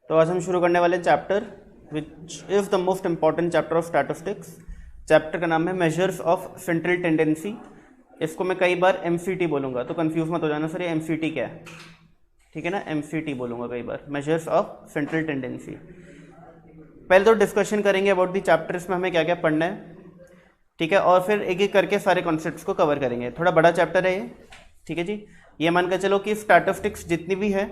तो आज हम शुरू करने वाले chapter which is the most important chapter of statistics. Chapter का नाम है मेजर्स ऑफ सेंट्रल टेंडेंसी। इसको मैं कई बार MCT बोलूँगा, तो कंफ्यूज मत हो जाना सर ये MCT क्या है, ठीक है ना। MCT बोलूँगा कई बार, मेजर्स ऑफ सेंट्रल टेंडेंसी। पहले तो डिस्कशन करेंगे अबाउट दी चैप्टर, इसमें हमें क्या क्या पढ़ना है, ठीक है, और फिर एक एक करके सारे कॉन्सेप्ट्स को कवर करेंगे। थोड़ा बड़ा चैप्टर है ये, ठीक है जी। ये मान कर चलो कि स्टैटिस्टिक्स जितनी भी है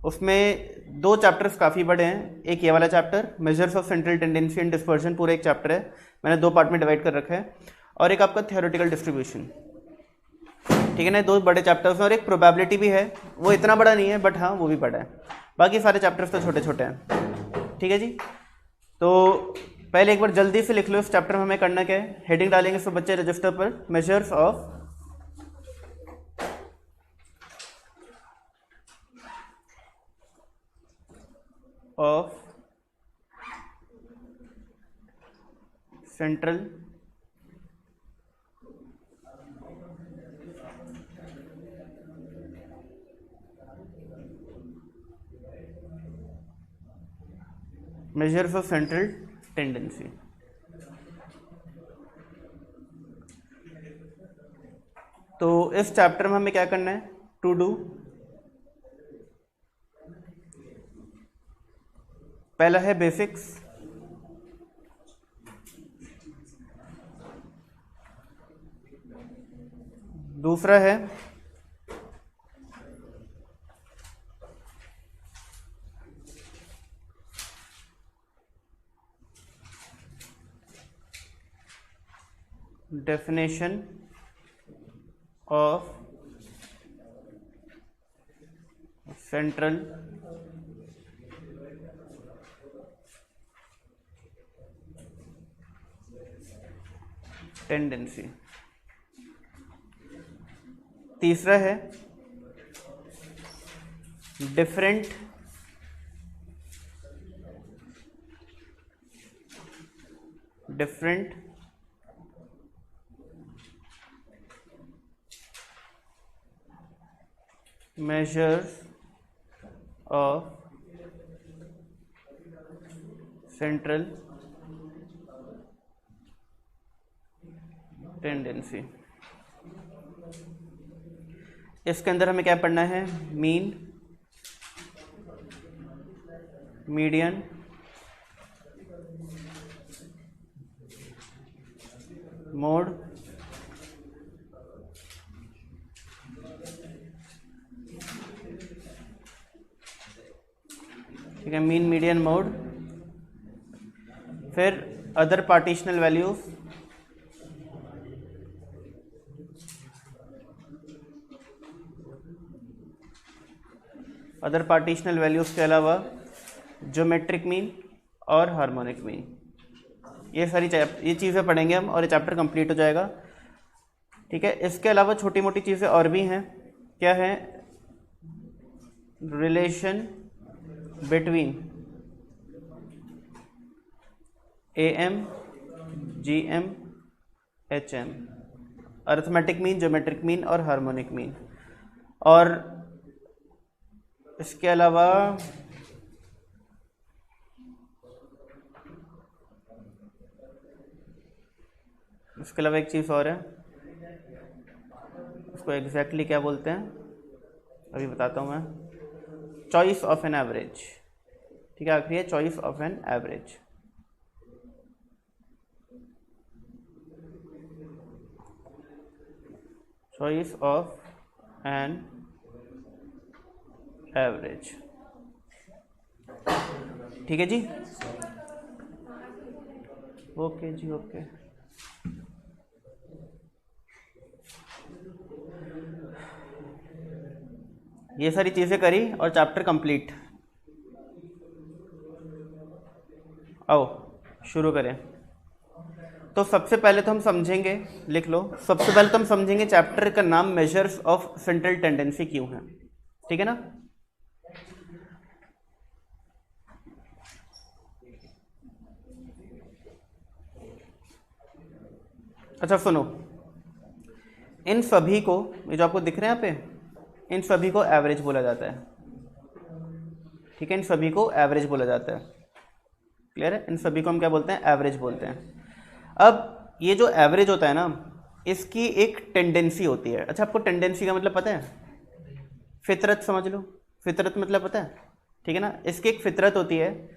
उसमें दो चैप्टर्स काफ़ी बड़े हैं। एक ये वाला chapter measures of central tendency and dispersion, पूरा एक चैप्टर है, मैंने दो पार्ट में डिवाइड कर रखा है। और एक आपका थ्योरेटिकल डिस्ट्रीब्यूशन, ठीक है ना। दो बड़े चैप्टर्स हैं और एक प्रोबेबिलिटी भी है, वो इतना बड़ा नहीं है बट हाँ वो भी बड़ा है। बाकी सारे चैप्टर्स तो छोटे छोटे हैं, ठीक है जी। तो पहले एक बार जल्दी से लिख लो इस चैप्टर में हमें करना क्या है। हेडिंग डालेंगे सब बच्चे रजिस्टर पर, measures of central measures of central tendency. तो इस चैप्टर में हमें क्या करना है, टू डू, पहला है बेसिक्स, दूसरा है डेफिनेशन ऑफ सेंट्रल टेंडेंसी। तीसरा है different measures of central tendency। इसके अंदर हमें क्या पढ़ना है, मीन, मीडियन, मोड, ठीक है, मीन मीडियन मोड, फिर other partitional values, other partitional values के अलावा ज्योमेट्रिक मीन और हार्मोनिक मीन। ये सारी ये चीज़ें पढ़ेंगे हम और ये चैप्टर कंप्लीट हो जाएगा, ठीक है। इसके अलावा छोटी मोटी चीज़ें और भी हैं। क्या है, relation between AM, GM, HM, arithmetic mean, geometric mean और हार्मोनिक मीन। और इसके अलावा एक चीज़ और है, उसको एग्जैक्टली क्या बोलते हैं अभी बताता हूँ मैं, चॉइस ऑफ एन एवरेज, ठीक है। आखिरी है choice of an average. Choice of an average, ठीक है जी। ओके जी, ओके। ये सारी चीज़ें करी और चैप्टर कंप्लीट। आओ शुरू करें। तो सबसे पहले तो हम समझेंगे, लिख लो, सबसे पहले तो हम समझेंगे चैप्टर का नाम मेजर्स ऑफ सेंट्रल टेंडेंसी क्यों है, ठीक है ना। अच्छा सुनो, इन सभी को, ये जो आपको दिख रहे हैं यहाँ पे, इन सभी को एवरेज बोला जाता है। ठीक है, इन सभी को एवरेज बोला जाता है। क्लियर है, इन सभी को हम क्या बोलते हैं, एवरेज बोलते हैं। अब ये जो एवरेज होता है ना, इसकी एक टेंडेंसी होती है। अच्छा, आपको टेंडेंसी का मतलब पता है? फितरत समझ लो, फितरत मतलब पता है, ठीक है ना। इसकी एक फितरत होती है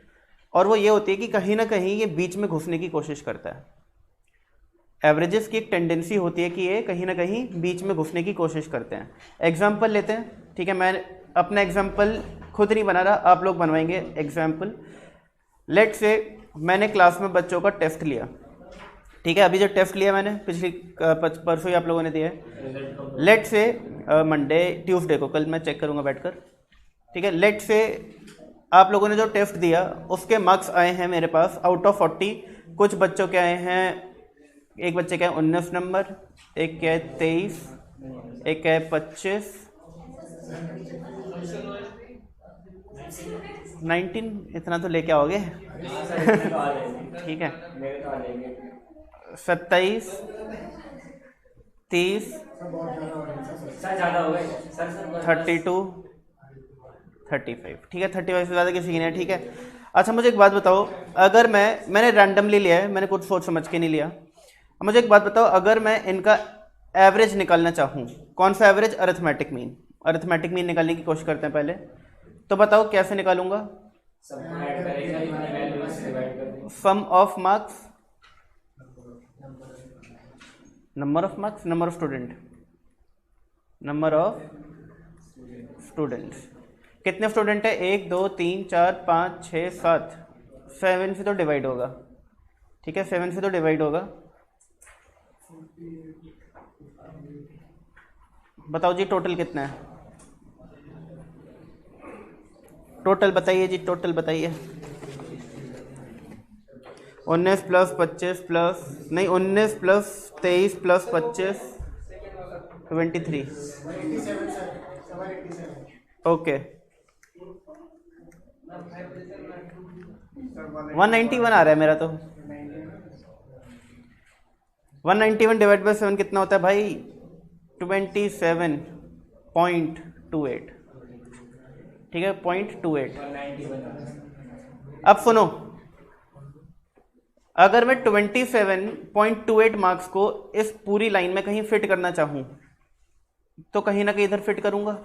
और वो ये होती है कि कहीं ना कहीं ये बीच में घुसने की कोशिश करता है। एवरेजेस की एक टेंडेंसी होती है कि ये कहीं ना कहीं बीच में घुसने की कोशिश करते हैं। एग्जाम्पल लेते हैं, ठीक है, मैं अपना एग्जाम्पल खुद नहीं बना रहा, आप लोग बनवाएंगे एग्जाम्पल। लेट से मैंने क्लास में बच्चों का टेस्ट लिया, ठीक है, अभी जो टेस्ट लिया मैंने पिछली परसों ही आप लोगों ने दिया है। लेट से मंडे ट्यूसडे को, कल मैं चेक करूँगा बैठकर, ठीक है। लेट से आप लोगों ने जो टेस्ट दिया उसके मार्क्स आए हैं मेरे पास आउट ऑफ 40। कुछ बच्चों के आए हैं, एक बच्चे का 19 नंबर, एक का 23, एक का 25, 19, इतना तो लेके आओगे ठीक है, 27, 30, 32, 35, ठीक है, 35 से ज़्यादा किसी की नहीं है, ठीक है। अच्छा मुझे एक बात बताओ, अगर मैंने रैंडमली लिया है, मैंने कुछ सोच समझ के नहीं लिया। अब मुझे एक बात बताओ, अगर मैं इनका एवरेज निकालना चाहूँ, कौन सा average? Arithmetic mean. Arithmetic mean निकालने की कोशिश करते हैं पहले, तो बताओ कैसे निकालूंगा? Sum of marks, number of marks, number of student, number of students. कितने स्टूडेंट है? 1 2 3 4 5 6 7, 7 से तो डिवाइड होगा, ठीक है, 7 से तो डिवाइड होगा। बताओ जी टोटल कितना है? टोटल बताइए जी, टोटल बताइए। 19 प्लस 25 प्लस नहीं, 19 प्लस 23 प्लस 25, 23। ओके, 191 आ रहा है मेरा तो। 191 डिवाइड बाई 7 कितना होता है भाई? 27.28, ठीक है, 0.28। अब सुनो, अगर मैं 27.28 मार्क्स को इस पूरी लाइन में कहीं फिट करना चाहूं तो कहीं ना कहीं इधर फिट करूंगा,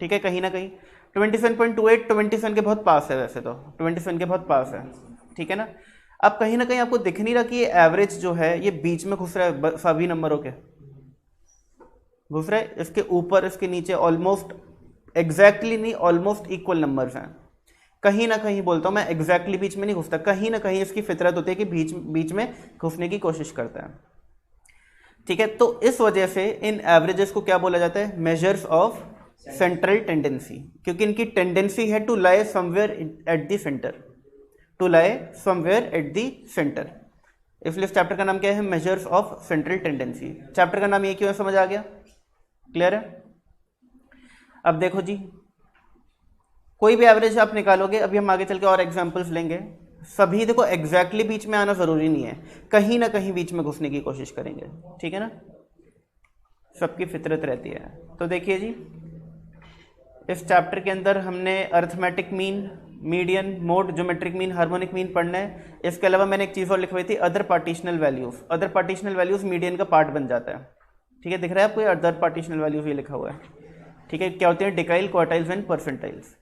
ठीक है, कहीं ना कहीं। 27.28 27 के बहुत पास है, वैसे तो 27 के बहुत पास है, ठीक है ना। अब कहीं ना कहीं आपको दिख नहीं रहा कि ये एवरेज जो है ये बीच में घुस रहा है, सभी नंबरों के घुस रहा है, इसके ऊपर इसके नीचे, ऑलमोस्ट एग्जैक्टली नहीं, ऑलमोस्ट इक्वल नंबर्स हैं। कहीं ना कहीं बोलता हूं मैं, एग्जैक्टली बीच में नहीं घुसता, कहीं ना कहीं इसकी फितरत होती है कि बीच में घुसने की कोशिश करता है, ठीक है। तो इस वजह से इन एवरेजेस को क्या बोला जाता है? मेजर्स ऑफ सेंट्रल टेंडेंसी, क्योंकि इनकी टेंडेंसी है to lie somewhere at the centre, to lie somewhere at the centre. इसलिए इस चैप्टर का नाम क्या है? Measures of central tendency. Chapter का नाम ये क्यों है, समझ आ गया? क्लियर है? अब देखो जी, कोई भी एवरेज आप निकालोगे, अभी हम आगे चल के और एग्जांपल्स लेंगे, सभी देखो एग्जैक्टली बीच में आना जरूरी नहीं है, कहीं ना कहीं बीच में घुसने की कोशिश करेंगे, ठीक है ना, सबकी फितरत रहती है। तो देखिए जी, इस चैप्टर के अंदर हमने arithmetic mean, median, mode, geometric mean, harmonic mean पढ़ना है। इसके अलावा मैंने एक चीज़ और लिखवाई थी, other partitional values. Other partitional values median का पार्ट बन जाता है, ठीक है, दिख रहा है आपको? अदर पार्टीशनल वैल्यूज ये लिखा हुआ है, ठीक है। क्या होते हैं? Decile, quartiles and percentiles.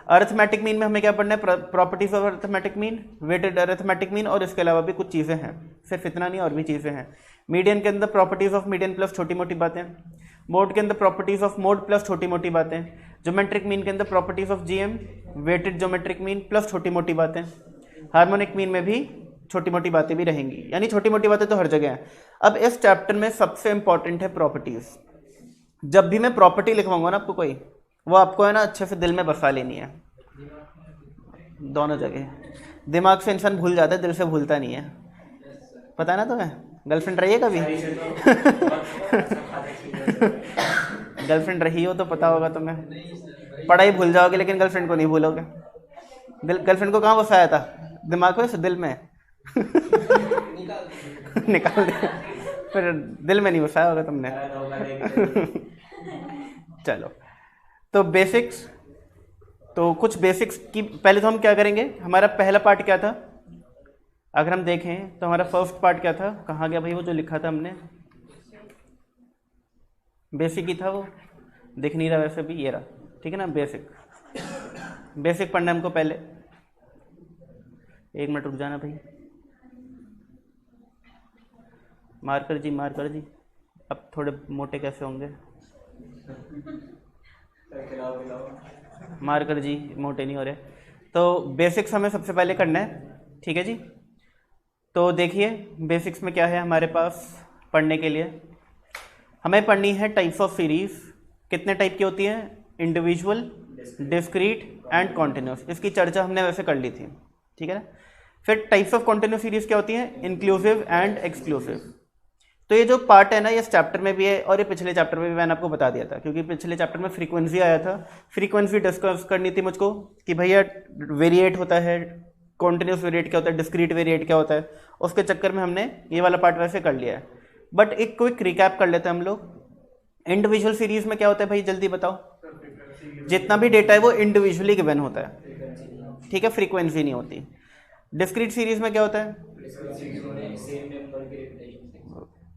Arithmetic mean में हमें क्या पढ़ना है? Properties of arithmetic mean, weighted arithmetic mean, और इसके अलावा भी कुछ चीज़ें हैं, सिर्फ इतना नहीं और भी चीज़ें हैं। मीडियन के अंदर प्रॉपर्टीज ऑफ मीडियन प्लस छोटी मोटी बातें, मोड के अंदर प्रॉपर्टीज ऑफ मोड प्लस छोटी मोटी बातें, ज्योमेट्रिक मीन के अंदर properties of GM, weighted geometric mean plus छोटी मोटी बातें, हार्मोनिक मीन में भी छोटी मोटी बातें भी रहेंगी, यानी छोटी मोटी बातें तो हर जगह हैं। अब इस चैप्टर में सबसे इंपॉर्टेंट है प्रॉपर्टीज। जब भी मैं प्रॉपर्टी लिखवाऊंगा ना आपको कोई, वो आपको है ना अच्छे से दिल में बसा लेनी है, दोनों जगह। दिमाग से इंसान भूल जाता है, दिल से भूलता नहीं है, पता है ना तुम्हें? गर्लफ्रेंड रही है कभी? गर्लफ्रेंड रही हो तो पता होगा तुम्हें। पढ़ाई भूल जाओगे लेकिन गर्लफ्रेंड को नहीं भूलोगे। गर्लफ्रेंड को कहाँ बसाया था? दिमाग में, दिल में निकाल दे, फिर दिल में नहीं बसाया होगा तुमने। चलो, तो बेसिक्स तो कुछ बेसिक्स की पहले तो हम क्या करेंगे, हमारा पहला पार्ट क्या था, अगर हम देखें तो हमारा फर्स्ट पार्ट क्या था, कहाँ गया भाई वो जो लिखा था हमने, बेसिक ही था वो, दिख नहीं रहा वैसे भी, ये रहा, ठीक है ना, बेसिक। बेसिक पढ़ना है हमको पहले, एक मिनट रुक जाना भाई, मार्कर जी, मार्कर जी, अब थोड़े मोटे कैसे होंगे, मार्कर जी मोटे नहीं हो रहे। तो बेसिक्स हमें सबसे पहले करना है, ठीक है जी। तो देखिए बेसिक्स में क्या है हमारे पास पढ़ने के लिए, हमें पढ़नी है टाइप्स ऑफ सीरीज, कितने टाइप की होती हैं, इंडिविजुअल, डिस्क्रीट एंड कॉन्टिन्यूस, इसकी चर्चा हमने वैसे कर ली थी, ठीक है ना। फिर टाइप्स ऑफ कॉन्टिन्यूस सीरीज क्या होती हैं, इंक्लूसिव एंड एक्सक्लूसिव। तो ये जो पार्ट है ना, ये इस चैप्टर में भी है और ये पिछले चैप्टर में भी मैंने आपको बता दिया था, क्योंकि पिछले चैप्टर में फ्रीक्वेंसी आया था, फ्रीक्वेंसी डिस्कस करनी थी मुझको कि भैया वेरिएट होता है, कॉन्टिन्यूस वेरिएट क्या होता है, डिस्क्रीट वेरिएट क्या होता है, उसके चक्कर में हमने ये वाला पार्ट वैसे कर लिया है। बट एक क्विक रिकैप कर लेते हैं हम लोग। इंडिविजुअल सीरीज में क्या होता है भाई, जल्दी बताओ, जितना भी डेटा है वो इंडिविजुअली गिवन होता है, ठीक है, फ्रीक्वेंसी नहीं होती। डिस्क्रीट सीरीज में क्या होता है,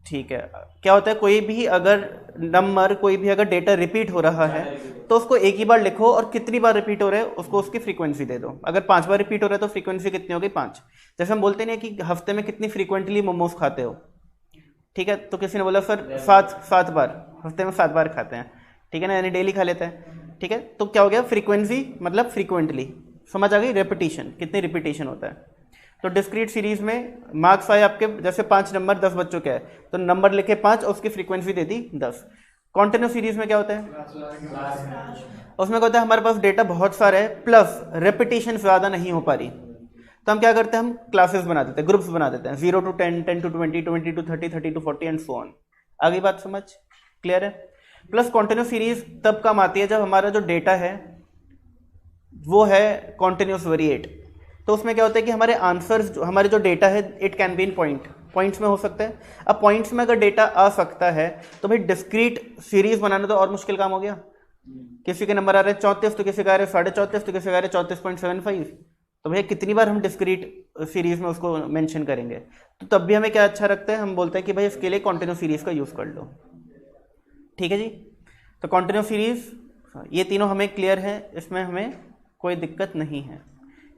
ठीक है, क्या होता है, कोई भी अगर नंबर, कोई भी अगर डेटा रिपीट हो रहा है तो उसको एक ही बार लिखो और कितनी बार रिपीट हो रहा है उसको उसकी फ्रीक्वेंसी दे दो। अगर 5 बार रिपीट हो रहा है तो फ्रीक्वेंसी कितनी होगी, 5। जैसे हम बोलते नहीं कि हफ्ते में कितनी फ्रीक्वेंटली मोमोज खाते हो, ठीक है, तो किसी ने बोला सर 7 बार, हफ्ते में 7 बार खाते हैं, ठीक है ना, यानी डेली खा लेते हैं, ठीक है। तो क्या हो गया, फ्रीक्वेंसी मतलब फ्रीक्वेंटली, समझ आ गई, रेपिटेशन, कितनी रिपीटेशन होता है। तो डिस्क्रीट सीरीज में मार्क्स आए आपके, जैसे 5 नंबर 10 बच्चों के हैं तो नंबर लिखे 5 और उसकी फ्रीक्वेंसी दे दी 10। कॉन्टिन्यूस सीरीज में क्या होता है, उसमें क्या होता है, हमारे पास डेटा बहुत सारा है प्लस रेपिटेशन ज़्यादा नहीं हो पा रही, तो हम क्या करते हैं, हम क्लासेस बना देते हैं, ग्रुप्स बना देते हैं, 0 to 10, 10 to 20, 20 to 30, 30 to 40 and so on. आगे बात समझ क्लियर है। प्लस कॉन्टिन्यूस सीरीज तब काम आती है जब हमारा जो डेटा है वो है कॉन्टिन्यूस वेरिएट। तो उसमें क्या होता है कि हमारे आंसर्स, हमारे जो डेटा है, it can be in points में हो सकता है। अब पॉइंट्स में अगर डेटा आ सकता है तो भाई डिस्क्रीट सीरीज बनाना तो और मुश्किल काम हो गया। किसी के नंबर आ रहे हैं 34, तो किसी का आ रहे हैं 34.5, तो किसी का आ रहे हैं 34.75, तो भैया कितनी बार हम डिस्क्रीट सीरीज में उसको मेंशन करेंगे। तो तब भी हमें क्या अच्छा रखता है, हम बोलते हैं कि भाई इसके लिए कॉन्टिन्यूस सीरीज का यूज़ कर लो, ठीक है जी। तो कॉन्टिन्यूस सीरीज, ये तीनों हमें क्लियर है, इसमें हमें कोई दिक्कत नहीं है,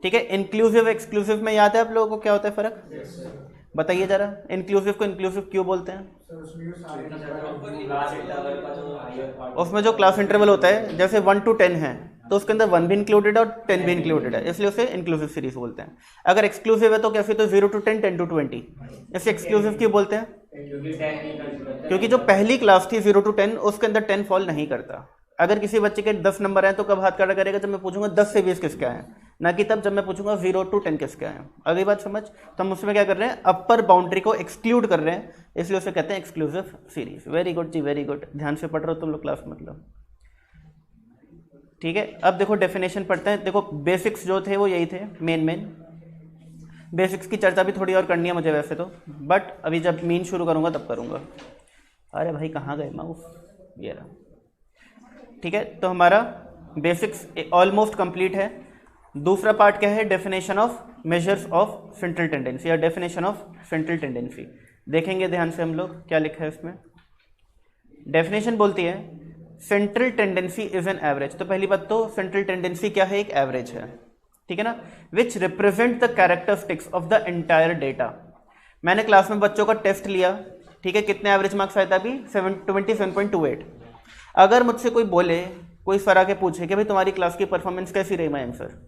ठीक है। इंक्लूसिव एक्सक्लूसिव में याद है आप लोगों को क्या होता है फ़र्क, बताइए जरा। इंक्लूसिव को इंक्लूसिव क्यों बोलते हैं, उसमें जो क्लास इंटरवल होता है, जैसे 1 to 10 है तो उसके अंदर 1 भी इंक्लूडेड है और 10 भी इंक्लूडेड है, इसलिए उसे इंक्लूसिव सीरीज बोलते हैं। अगर एक्सक्लूसिव है तो कैसे, तो 0 to 10, 10 to 20, इसे एक्सक्लूसिव क्यों बोलते हैं, क्योंकि जो पहली क्लास थी 0 to 10 उसके अंदर 10 फॉल नहीं करता। अगर किसी बच्चे के 10 नंबर हैं तो कब हाथ खड़ा करेगा, जब मैं पूछूंगा 10 से 20 किसके आए, ना कि तब जब मैं पूछूंगा 0 to 10 किसके आए। अगली बात समझ, तो हम उसमें क्या कर रहे हैं, अपर बाउंड्री को एक्सक्लूड कर रहे हैं, इसलिए उसे कहते हैं एक्सक्लूसिव सीरीज। वेरी गुड जी, वेरी गुड, ध्यान से पढ़ रहे हो तुम लोग क्लास, मतलब ठीक है। अब देखो डेफिनेशन पढ़ते हैं। देखो बेसिक्स जो थे वो यही थे, मेन बेसिक्स की चर्चा भी थोड़ी और करनी है मुझे वैसे तो, बट अभी जब मीन शुरू करूँगा तब करूँगा। अरे भाई कहाँ गए माउस, ये रहा, ठीक है। तो हमारा बेसिक्स ऑलमोस्ट कंप्लीट है। दूसरा पार्ट क्या है, definition of measures of central tendency या डेफिनेशन ऑफ सेंट्रल टेंडेंसी। देखेंगे ध्यान से हम लोग क्या लिखा है इसमें। डेफिनेशन बोलती है central tendency is an average. तो पहली बात तो सेंट्रल टेंडेंसी क्या है, एक एवरेज है, ठीक है ना, which represent the characteristics of the entire data. मैंने क्लास में बच्चों का टेस्ट लिया, ठीक है, कितने एवरेज मार्क्स आए थे अभी, 27.28। अगर मुझसे कोई बोले, कोई सर आके पूछे कि भाई तुम्हारी क्लास की परफॉर्मेंस कैसी रही मयंक सर,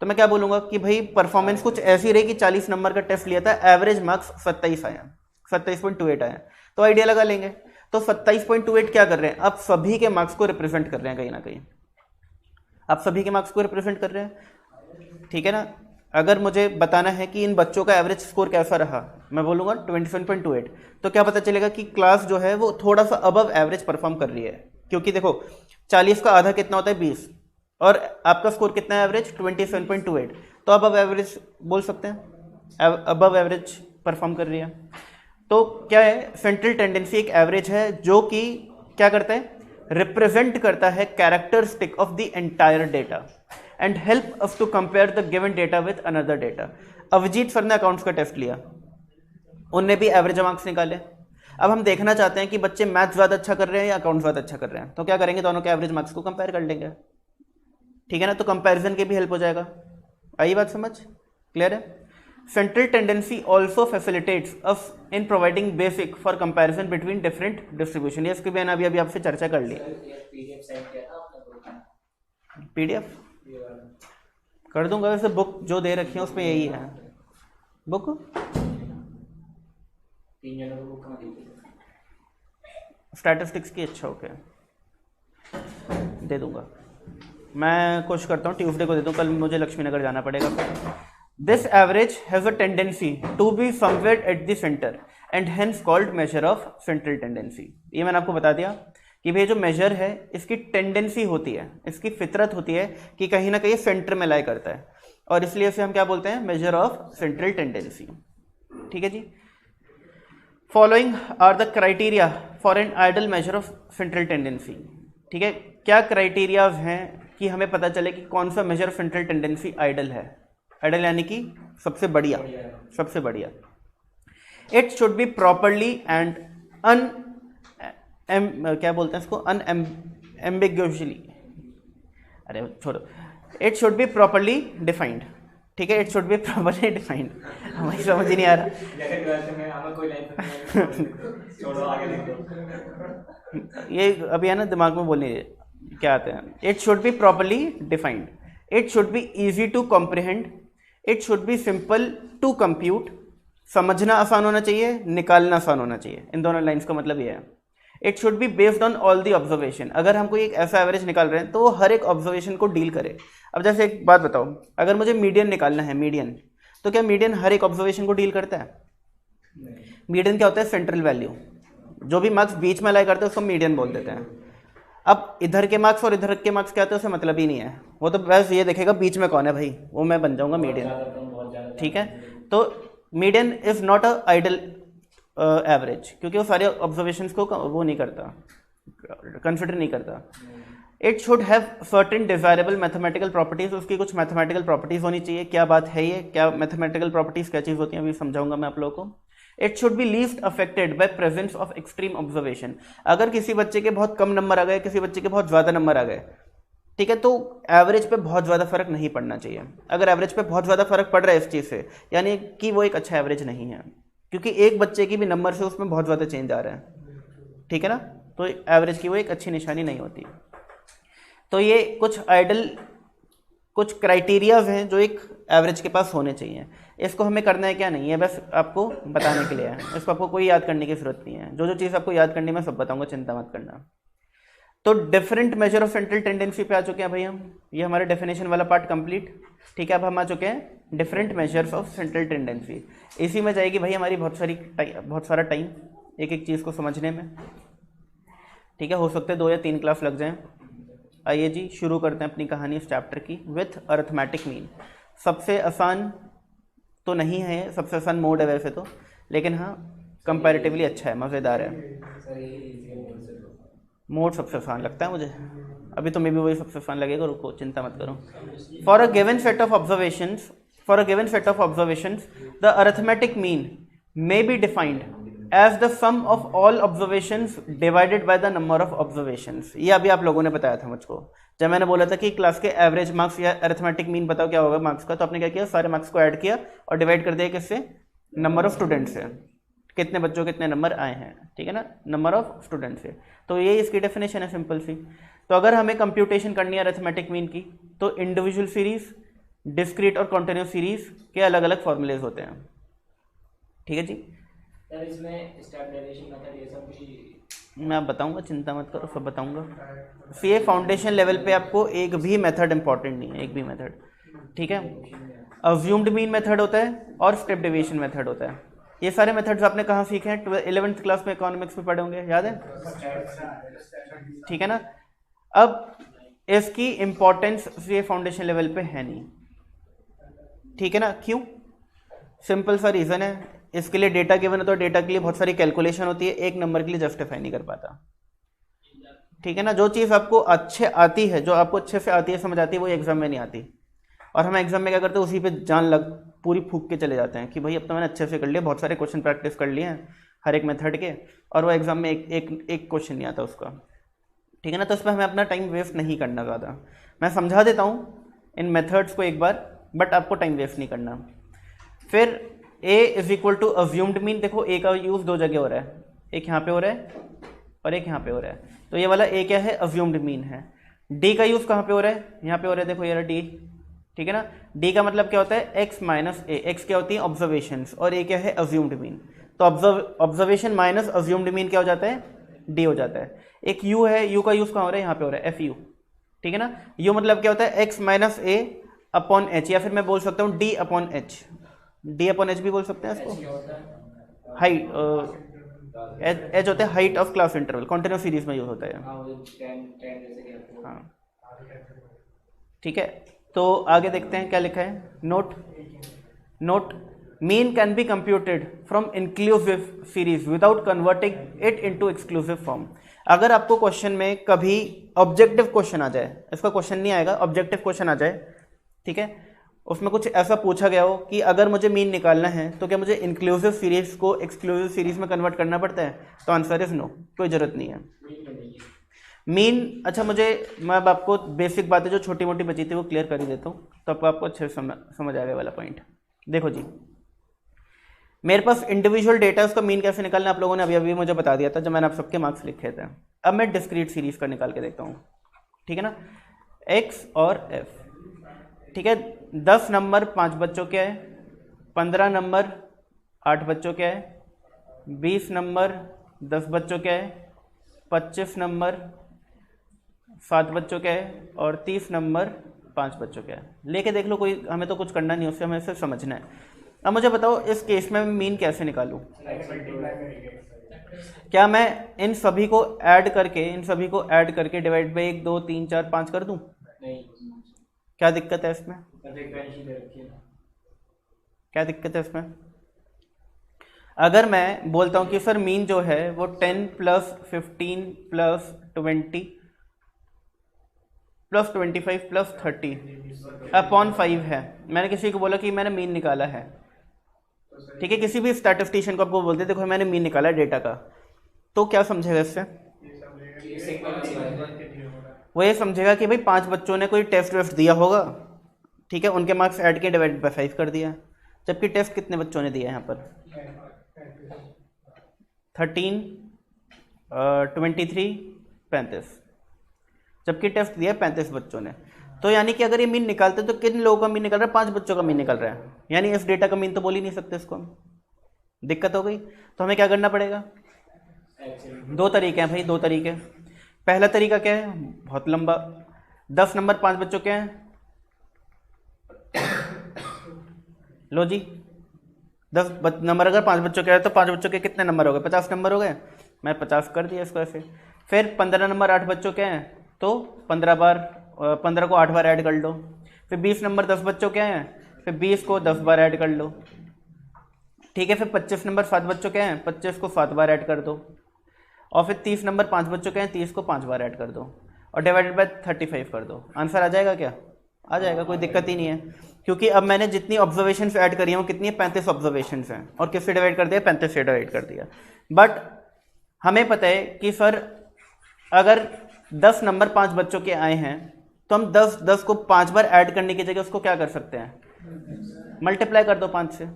तो मैं क्या बोलूँगा कि भाई परफॉर्मेंस कुछ ऐसी रही कि 40 नंबर का टेस्ट लिया था, एवरेज मार्क्स 27 आया, 27.28 आया, तो आइडिया लगा लेंगे। तो 27.28 क्या कर रहे हैं, आप सभी के मार्क्स को रिप्रेजेंट कर रहे हैं, कहीं ना कहीं आप सभी के मार्क्स को रिप्रेजेंट कर रहे हैं, ठीक है ना। अगर मुझे बताना है कि इन बच्चों का एवरेज स्कोर कैसा रहा, मैं बोलूँगा 27.28, तो क्या पता चलेगा कि क्लास जो है वो थोड़ा सा अबव एवरेज परफॉर्म कर रही है, क्योंकि देखो 40 का आधा कितना होता है 20, और आपका स्कोर कितना है एवरेज 27.28, तो अबव एवरेज बोल सकते हैं, अबव एवरेज परफॉर्म कर रही है। तो क्या है, सेंट्रल टेंडेंसी एक एवरेज है जो कि क्या करता है, रिप्रेजेंट करता है characteristic of the entire data and help us to compare the given data with another data. Abhijit sir ने अकाउंट्स का टेस्ट लिया, उनने भी एवरेज मार्क्स निकाले। अब हम देखना चाहते हैं कि बच्चे मैथ ज़्यादा अच्छा कर रहे हैं या अकाउंट्स ज़्यादा अच्छा कर रहे हैं, तो क्या करेंगे, दोनों के एवरेज मार्क्स को कंपेयर कर लेंगे, ठीक है ना। तो कंपैरिजन के भी हेल्प हो जाएगा। आई बात समझ, क्लियर है। Central tendency also facilitates us in providing basic for comparison between different distribution. ये इसकी भी मैंने अभी आपसे चर्चा कर ली। पीडीएफ कर दूंगा, वैसे बुक जो दे रखी है उसमें यही है बुक। स्टैटिस्टिक्स की, अच्छा ओके, दे दूंगा। मैं कोशिश करता हूँ ट्यूसडे को दे दूँ, कल मुझे लक्ष्मी नगर जाना पड़ेगा। This average has a tendency to be somewhere at the centre and hence called measure of central tendency. ये मैंने आपको बता दिया कि भाई जो मेजर है इसकी टेंडेंसी होती है, इसकी फितरत होती है कि कहीं ना कहीं सेंटर में लाई करता है, और इसलिए इसे हम क्या बोलते हैं, मेजर ऑफ सेंट्रल टेंडेंसी, ठीक है जी। Following are the criteria for an ideal measure of central tendency, ठीक है। क्या क्राइटेरियाज हैं कि हमें पता चले कि कौन सा measure of central tendency ideal है। आइडल यानी कि सबसे बढ़िया, सबसे बढ़िया। It should be properly and क्या बोलते हैं इसको, अनएम्बिग्युअसली, अरे छोड़ो, it should be properly defined, ठीक है। It should be properly defined, हमें समझ ही नहीं आ रहा। ये अभी है ना दिमाग में बोलने क्या आते हैं। It should be properly defined, it should be easy to comprehend, it should be simple to compute. समझना आसान होना चाहिए, निकालना आसान होना चाहिए, इन दोनों लाइन्स का मतलब ये है। It should be based on all the observation, अगर हम कोई एक ऐसा एवरेज निकाल रहे हैं तो वो हर एक ऑब्जर्वेशन को डील करे। अब जैसे एक बात बताओ, अगर मुझे मीडियन निकालना है, मीडियन, तो क्या मीडियन हर एक ऑब्जर्वेशन को डील करता है? मीडियन क्या होता है, सेंट्रल वैल्यू, जो भी मार्क्स बीच में लाई करते हैं उसको मीडियन बोल देते हैं। अब इधर के मार्क्स और इधर के मार्क्स क्या होते हैं, उससे मतलब ही नहीं है, वो तो बस ये देखेगा बीच में कौन है भाई, वो मैं बन जाऊंगा मीडियन, ठीक है। तो median is not a ideal average, क्योंकि वो सारे ऑब्जर्वेशंस को वो नहीं करता, कंसिडर नहीं करता। It should have certain desirable mathematical properties, उसकी कुछ मैथमेटिकल प्रॉपर्टीज होनी चाहिए। क्या बात है ये, क्या मैथमेटिकल प्रॉपर्टीज क्या चीज़ होती है, अभी समझाऊंगा मैं आप लोगों को। It should B least affected by presence of extreme observation, अगर किसी बच्चे के बहुत कम नंबर आ गए, किसी बच्चे के बहुत ज़्यादा नंबर आ गए, ठीक है, तो एवरेज पे बहुत ज़्यादा फर्क नहीं पड़ना चाहिए। अगर एवरेज पे बहुत ज़्यादा फर्क पड़ रहा है इस चीज़ से, यानी कि वो एक अच्छा एवरेज नहीं है, क्योंकि एक बच्चे की भी नंबर से उसमें बहुत ज़्यादा चेंज आ रहा है, ठीक है ना, तो एवरेज की वो एक अच्छी निशानी नहीं होती। तो ये कुछ आइडल, कुछ क्राइटेरियाज हैं जो एक एवरेज के पास होने चाहिए। इसको हमें करना है क्या नहीं है, बस आपको बताने के लिए है, इसको आपको कोई याद करने की जरूरत नहीं है। जो जो चीज़ आपको याद करनी मैं सब बताऊंगा, चिंता मत करना। तो different major of central tendency पे आ चुके हैं भाई हम, ये हमारा डेफिनेशन वाला पार्ट कंप्लीट, ठीक है। अब हम आ चुके हैं different measures of central tendency. इसी में जाएगी भाई हमारी बहुत सारा टाइम एक एक चीज़ को समझने में, ठीक है। हो सकते हैं 2 या 3 क्लास लग जाएं। आइए जी शुरू करते हैं अपनी कहानी इस चैप्टर की विथ अरिथमेटिक मीन। सबसे आसान तो नहीं है, सबसे आसान मोड है वैसे तो, लेकिन हाँ कंपैरेटिवली अच्छा है, मज़ेदार है। मोड सबसे आसान लगता है मुझे, अभी तो मैं भी वही सबसे आसान लगेगा, रुको चिंता मत करो। For a given set of observations the arithmetic mean may be defined as the sum of all observations divided by the number of observations. ये अभी आप लोगों ने बताया था मुझको, जब मैंने बोला था कि क्लास के एवरेज मार्क्स या अरिथमेटिक मीन बताओ क्या होगा मार्क्स का, तो आपने क्या किया, सारे मार्क्स को ऐड किया और डिवाइड कर दिया किससे, नंबर ऑफ स्टूडेंट्स से, कितने बच्चों कितने नंबर आए हैं, ठीक है ना, नंबर ऑफ स्टूडेंट्स से। तो ये इसकी डेफिनेशन है सिंपल सी। तो अगर हमें कंप्यूटेशन करनी है अरिथमेटिक मीन की, तो इंडिविजुअल सीरीज, डिस्क्रीट और कॉन्टिन्यूस सीरीज के अलग अलग फॉर्मूलेज होते हैं, ठीक है जी। सर इसमें स्टैंडर्डाइजेशन मेथड ये सब भी मैं बताऊंगा, चिंता मत करो, सब बताऊंगा। सी फाउंडेशन लेवल पे आपको एक भी मेथड इंपॉर्टेंट नहीं है, एक भी मेथड, ठीक है। अज्यूम्ड मीन मेथड होता है और स्टेप डेविएशन मेथड होता है। ये सारे मेथड्स आपने कहाँ सीखे हैं, 11th क्लास में इकोनॉमिक्स में पढ़े होंगे, याद है, ठीक है ना। अब इसकी इंपॉर्टेंस ये फाउंडेशन लेवल पे है नहीं, ठीक है ना। क्यों, सिंपल सा रीज़न है, इसके लिए डेटा गिवन है तो डेटा के लिए बहुत सारी कैलकुलेशन होती है, एक नंबर के लिए जस्टिफाई नहीं कर पाता, ठीक है ना, जो चीज़ आपको अच्छे आती है, जो आपको अच्छे से आती है, समझ आती है, वो एग्जाम में नहीं आती। और हम एग्जाम में क्या करते हैं, उसी पे जान लग पूरी फूक के चले जाते हैं कि भाई अब तो मैंने अच्छे से कर लिया, बहुत सारे क्वेश्चन प्रैक्टिस कर लिए हैं हर एक मेथड के, और वो एग्जाम में एक क्वेश्चन नहीं आता उसका। ठीक है ना, तो इसमें हमें अपना टाइम वेस्ट नहीं करना ज़्यादा। मैं समझा देता हूँ इन मेथड्स को एक बार, बट आपको टाइम वेस्ट नहीं करना। फिर a is equal to assumed mean. देखो a का यूज़ दो जगह हो रहा है, एक यहाँ पे हो रहा है और एक यहाँ पे हो रहा है। तो ये वाला a क्या है, अज्यूम्ड मीन है। d का यूज़ कहाँ पे हो रहा है, यहाँ पे हो रहा है, देखो ये रहा d। ठीक है ना, d का मतलब क्या होता है, x माइनस a। x क्या होती है, ऑब्जर्वेशंस, और a क्या है, अज्यूम्ड मीन। तो ऑब्जर्वेशन माइनस अज्यूम्ड मीन क्या हो जाता है, d हो जाता है। एक u है, u का यूज़ कहाँ हो रहा है, यहाँ पे हो रहा है, fu। ठीक है ना, u मतलब क्या होता है, x minus a upon h, या फिर मैं बोल सकता हूँ d upon h। d upon h भी बोल सकते हैं इसको। हाइट h होता है height of class interval, continuous series में यूज होता है। हाँ ठीक है, तो आगे देखते हैं क्या लिखा है। Note mean can be computed from inclusive series without converting it into exclusive form. अगर आपको क्वेश्चन में कभी ऑब्जेक्टिव क्वेश्चन आ जाए, इसका क्वेश्चन नहीं आएगा, ऑब्जेक्टिव क्वेश्चन आ जाए, ठीक है, उसमें कुछ ऐसा पूछा गया हो कि अगर मुझे मीन निकालना है तो क्या मुझे इंक्लूसिव सीरीज को एक्सक्लूसिव सीरीज में कन्वर्ट करना पड़ता है, तो आंसर इज नो, कोई ज़रूरत नहीं है। मीन, अच्छा मुझे, मैं अब आपको बेसिक बातें जो छोटी मोटी बची थी वो क्लियर कर ही देता हूँ, तो आपको अच्छे से समझ आ गया वाला पॉइंट। देखो जी, मेरे पास इंडिविजुअल डेटा, उसका मीन कैसे निकालना आप लोगों ने अभी अभी मुझे बता दिया था जब मैंने आप सबके मार्क्स लिखे थे। अब मैं डिस्क्रीट सीरीज का निकाल के देखता हूँ। ठीक है ना, x और f। ठीक है, 10 नंबर 5 बच्चों के है, 15 नंबर 8 बच्चों के है, 20 नंबर 10 बच्चों के है, 25 नंबर 7 बच्चों के है, और 30 नंबर 5 बच्चों के है। लेके देख लो, कोई हमें तो कुछ करना नहीं, उससे हमें सिर्फ समझना है। अब मुझे बताओ इस केस में मीन कैसे निकालूं। क्या मैं इन सभी को ऐड करके डिवाइड बाई 1 2 3 4 5 कर दूं? नहीं, क्या दिक्कत है इसमें? क्या दिक्कत है इसमें? अगर मैं बोलता हूं कि सर मीन जो है वो 10 plus 15 plus 20 plus 25 plus 30 upon 5 है, मैंने किसी को बोला कि मैंने मीन निकाला है। ठीक है, किसी भी स्टैटिस्टिशियन को आपको बोलते देखो मैंने मीन निकाला है डेटा का, तो क्या समझेगा इससे? वो ये समझेगा कि भाई 5 बच्चों ने कोई टेस्ट वेस्ट दिया होगा, ठीक है, उनके मार्क्स ऐड के डिवाइड बाई 5 कर दिया। जबकि टेस्ट कितने बच्चों ने दिया यहाँ पर? 13 23 35, जबकि टेस्ट दिया 35 बच्चों ने। तो यानी कि अगर ये मीन निकालते तो किन लोगों का मीन निकल रहा है? 5 बच्चों का मीन निकल रहा है, यानी इस डेटा का मीन तो बोल ही नहीं सकते इसको हम। दिक्कत हो गई, तो हमें क्या करना पड़ेगा? 2 तरीके हैं भाई, 2 तरीके। पहला तरीका क्या है, बहुत लंबा, 10 नंबर 5 बच्चों के हैं, लो जी 10 नंबर अगर 5 बच्चों के हैं तो 5 बच्चों के कितने नंबर हो गए? 50 नंबर हो गए, मैं 50 कर दिया इसको ऐसे। फिर 15 नंबर 8 बच्चों के हैं तो 15 को 8 बार ऐड कर लो। फिर 20 नंबर 10 बच्चों के हैं, फिर 20 को 10 बार ऐड कर लो। ठीक है, फिर 25 नंबर 7 बच्चों के हैं, 25 को 7 बार ऐड कर दो। और फिर 30 नंबर 5 बच्चों के हैं, 30 को 5 बार ऐड कर दो, और डिवाइडेड बाय 35 कर दो। आंसर आ जाएगा क्या? आ जाएगा, कोई दिक्कत ही नहीं है, क्योंकि अब मैंने जितनी ऑब्जर्वेशंस ऐड करी हैं वो कितनी है? 35 ऑब्जर्वेशंस हैं, और किससे डिवाइड कर दिया? 35 से डिवाइड कर दिया। बट हमें पता है कि सर अगर 10 नंबर 5 बच्चों के आए हैं तो हम 10 को 5 बार ऐड करने की जगह उसको क्या कर सकते हैं? मल्टीप्लाई कर दो 5 से।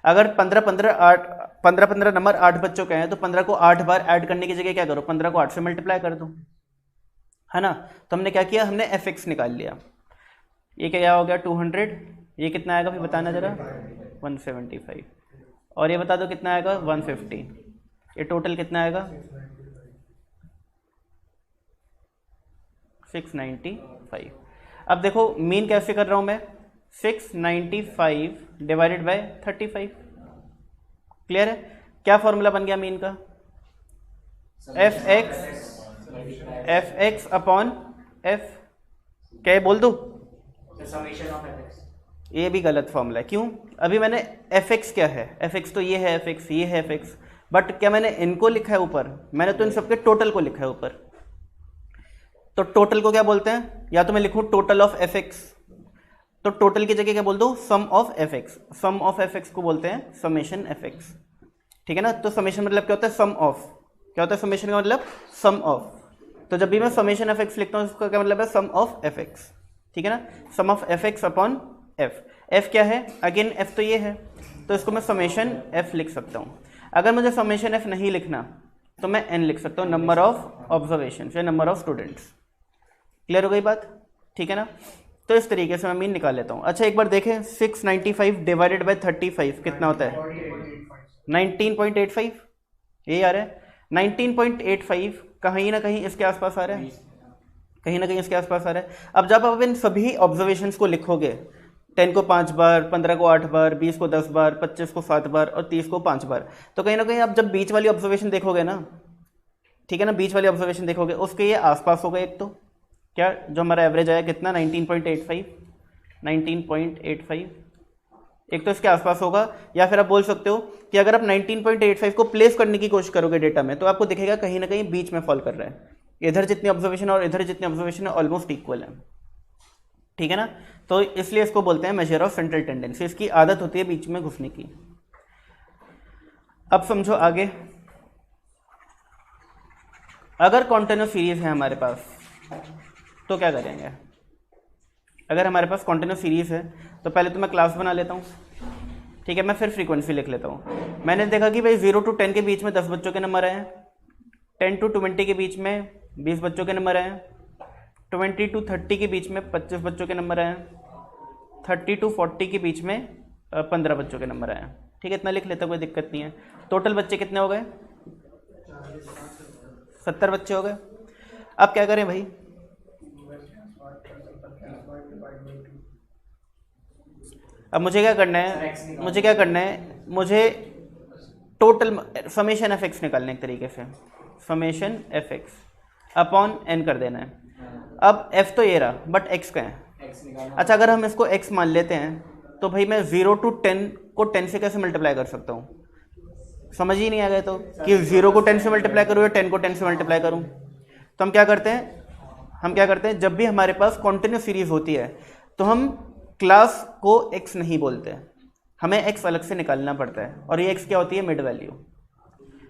अगर 15 नंबर 8 बच्चों के हैं तो 15 को 8 बार ऐड करने की जगह क्या करो? 15 को 8 से मल्टीप्लाई कर दो, है ना। तो हमने क्या किया? हमने fx निकाल लिया। ये क्या हो गया? 200। ये कितना आएगा फिर बताना जरा? 175। और ये बता दो कितना आएगा? 150। ये टोटल कितना आएगा? 695। अब देखो मीन कैसे कर रहा हूं मैं? 695 डिवाइडेड बाय 35। क्लियर है? क्या फॉर्मूला बन गया मीन का? fx upon f। क्या बोल दूं? ये भी गलत फॉर्मूला है। क्यों? अभी मैंने fx क्या है? fx तो ये है fx, ये है fx, बट क्या मैंने इनको लिखा है ऊपर? मैंने तो इन सबके टोटल को लिखा है ऊपर। तो टोटल को क्या बोलते हैं, या तो मैं लिखूं टोटल ऑफ एफ एक्स, तो टोटल की जगह क्या बोल दो, sum of F X. Sum of F X को बोलते हैं समेशन एफ एक्स, ठीक है ना। तो समेशन मतलब क्या होता है, सम ऑफ। क्या होता है समेशन का मतलब, सम ऑफ। तो जब भी मैं समेशन एफ एक्स लिखता हूँ उसका क्या मतलब है, सम ऑफ एफ एक्स, ठीक है ना। Sum of F X upon F. F क्या है, अगेन एफ तो ये है, तो इसको मैं समेशन एफ लिख सकता हूँ। अगर मुझे समेशन एफ नहीं लिखना तो मैं एन लिख सकता हूँ, नंबर ऑफ ऑब्जर्वेशन या नंबर ऑफ स्टूडेंट्स। क्लियर हो गई बात, ठीक है ना। तो इस तरीके से मैं मीन निकाल लेता हूँ। अच्छा एक बार देखें, 695 डिवाइडेड बाई 35 कितना होता है, 19.85। यही आ रहा है 19.85, कहीं ना कहीं इसके आसपास आ रहा है, कहीं ना कहीं इसके आसपास आ रहा है। अब जब आप इन सभी ऑब्जर्वेशंस को लिखोगे, 10 को 5 बार, 15 को 8 बार, 20 को 10 बार, 25 को 7 बार और 30 को 5 बार, तो कहीं ना कहीं आप जब बीच वाली ऑब्जर्वेशन देखोगे ना, ठीक है ना, बीच वाली ऑब्जर्वेशन देखोगे उसके ये आसपास होगा। एक तो क्या, जो हमारा एवरेज आया कितना, 19.85, 19.85, एक तो इसके आसपास होगा। या फिर आप बोल सकते हो कि अगर आप 19.85 को प्लेस करने की कोशिश करोगे डेटा में, तो आपको दिखेगा कहीं ना कहीं बीच में फॉल कर रहा है। इधर जितनी ऑब्जर्वेशन और इधर जितनी ऑब्जर्वेशन है ऑलमोस्ट इक्वल है, ठीक है ना। तो इसलिए इसको बोलते हैं मेजर ऑफ सेंट्रल टेंडेंसी। इसकी आदत होती है बीच में घुसने की। अब समझो आगे, अगर कॉन्टिन्यूस सीरीज है हमारे पास तो क्या करेंगे। अगर हमारे पास कॉन्टिन्यूस सीरीज है तो पहले तो मैं क्लास बना लेता हूँ, ठीक है, मैं फिर फ्रीक्वेंसी लिख लेता हूँ। मैंने देखा कि भाई 0 to 10 के बीच में 10 बच्चों के नंबर आए, 10 to 20 के बीच में 20 बच्चों के नंबर आए, 20 to 30 के बीच में 25 बच्चों के नंबर आए, 30 to 40 के बीच में 15 बच्चों के नंबर आए, ठीक है, इतना लिख लेता, कोई दिक्कत नहीं है। टोटल बच्चे कितने हो गए, 70 बच्चे हो गए। अब क्या करें भाई, अब मुझे क्या करना है, मुझे टोटल समेशन एफ एक्स निकालना है, एक तरीके से summation F X upon N कर देना है। अब एफ तो ये रहा, बट एक्स का है। अच्छा अगर हम इसको एक्स मान लेते हैं तो भाई मैं 0 to 10 को 10 से कैसे मल्टीप्लाई कर सकता हूँ, समझ ही नहीं आ गया तो कि 0 को 10 से मल्टीप्लाई करूँ या 10 को 10 से मल्टीप्लाई करूँ। तो हम क्या करते हैं, जब भी हमारे पास कॉन्टिन्यूस सीरीज होती है तो हम क्लास को x नहीं बोलते, हमें x अलग से निकालना पड़ता है। और ये x क्या होती है, मिड वैल्यू।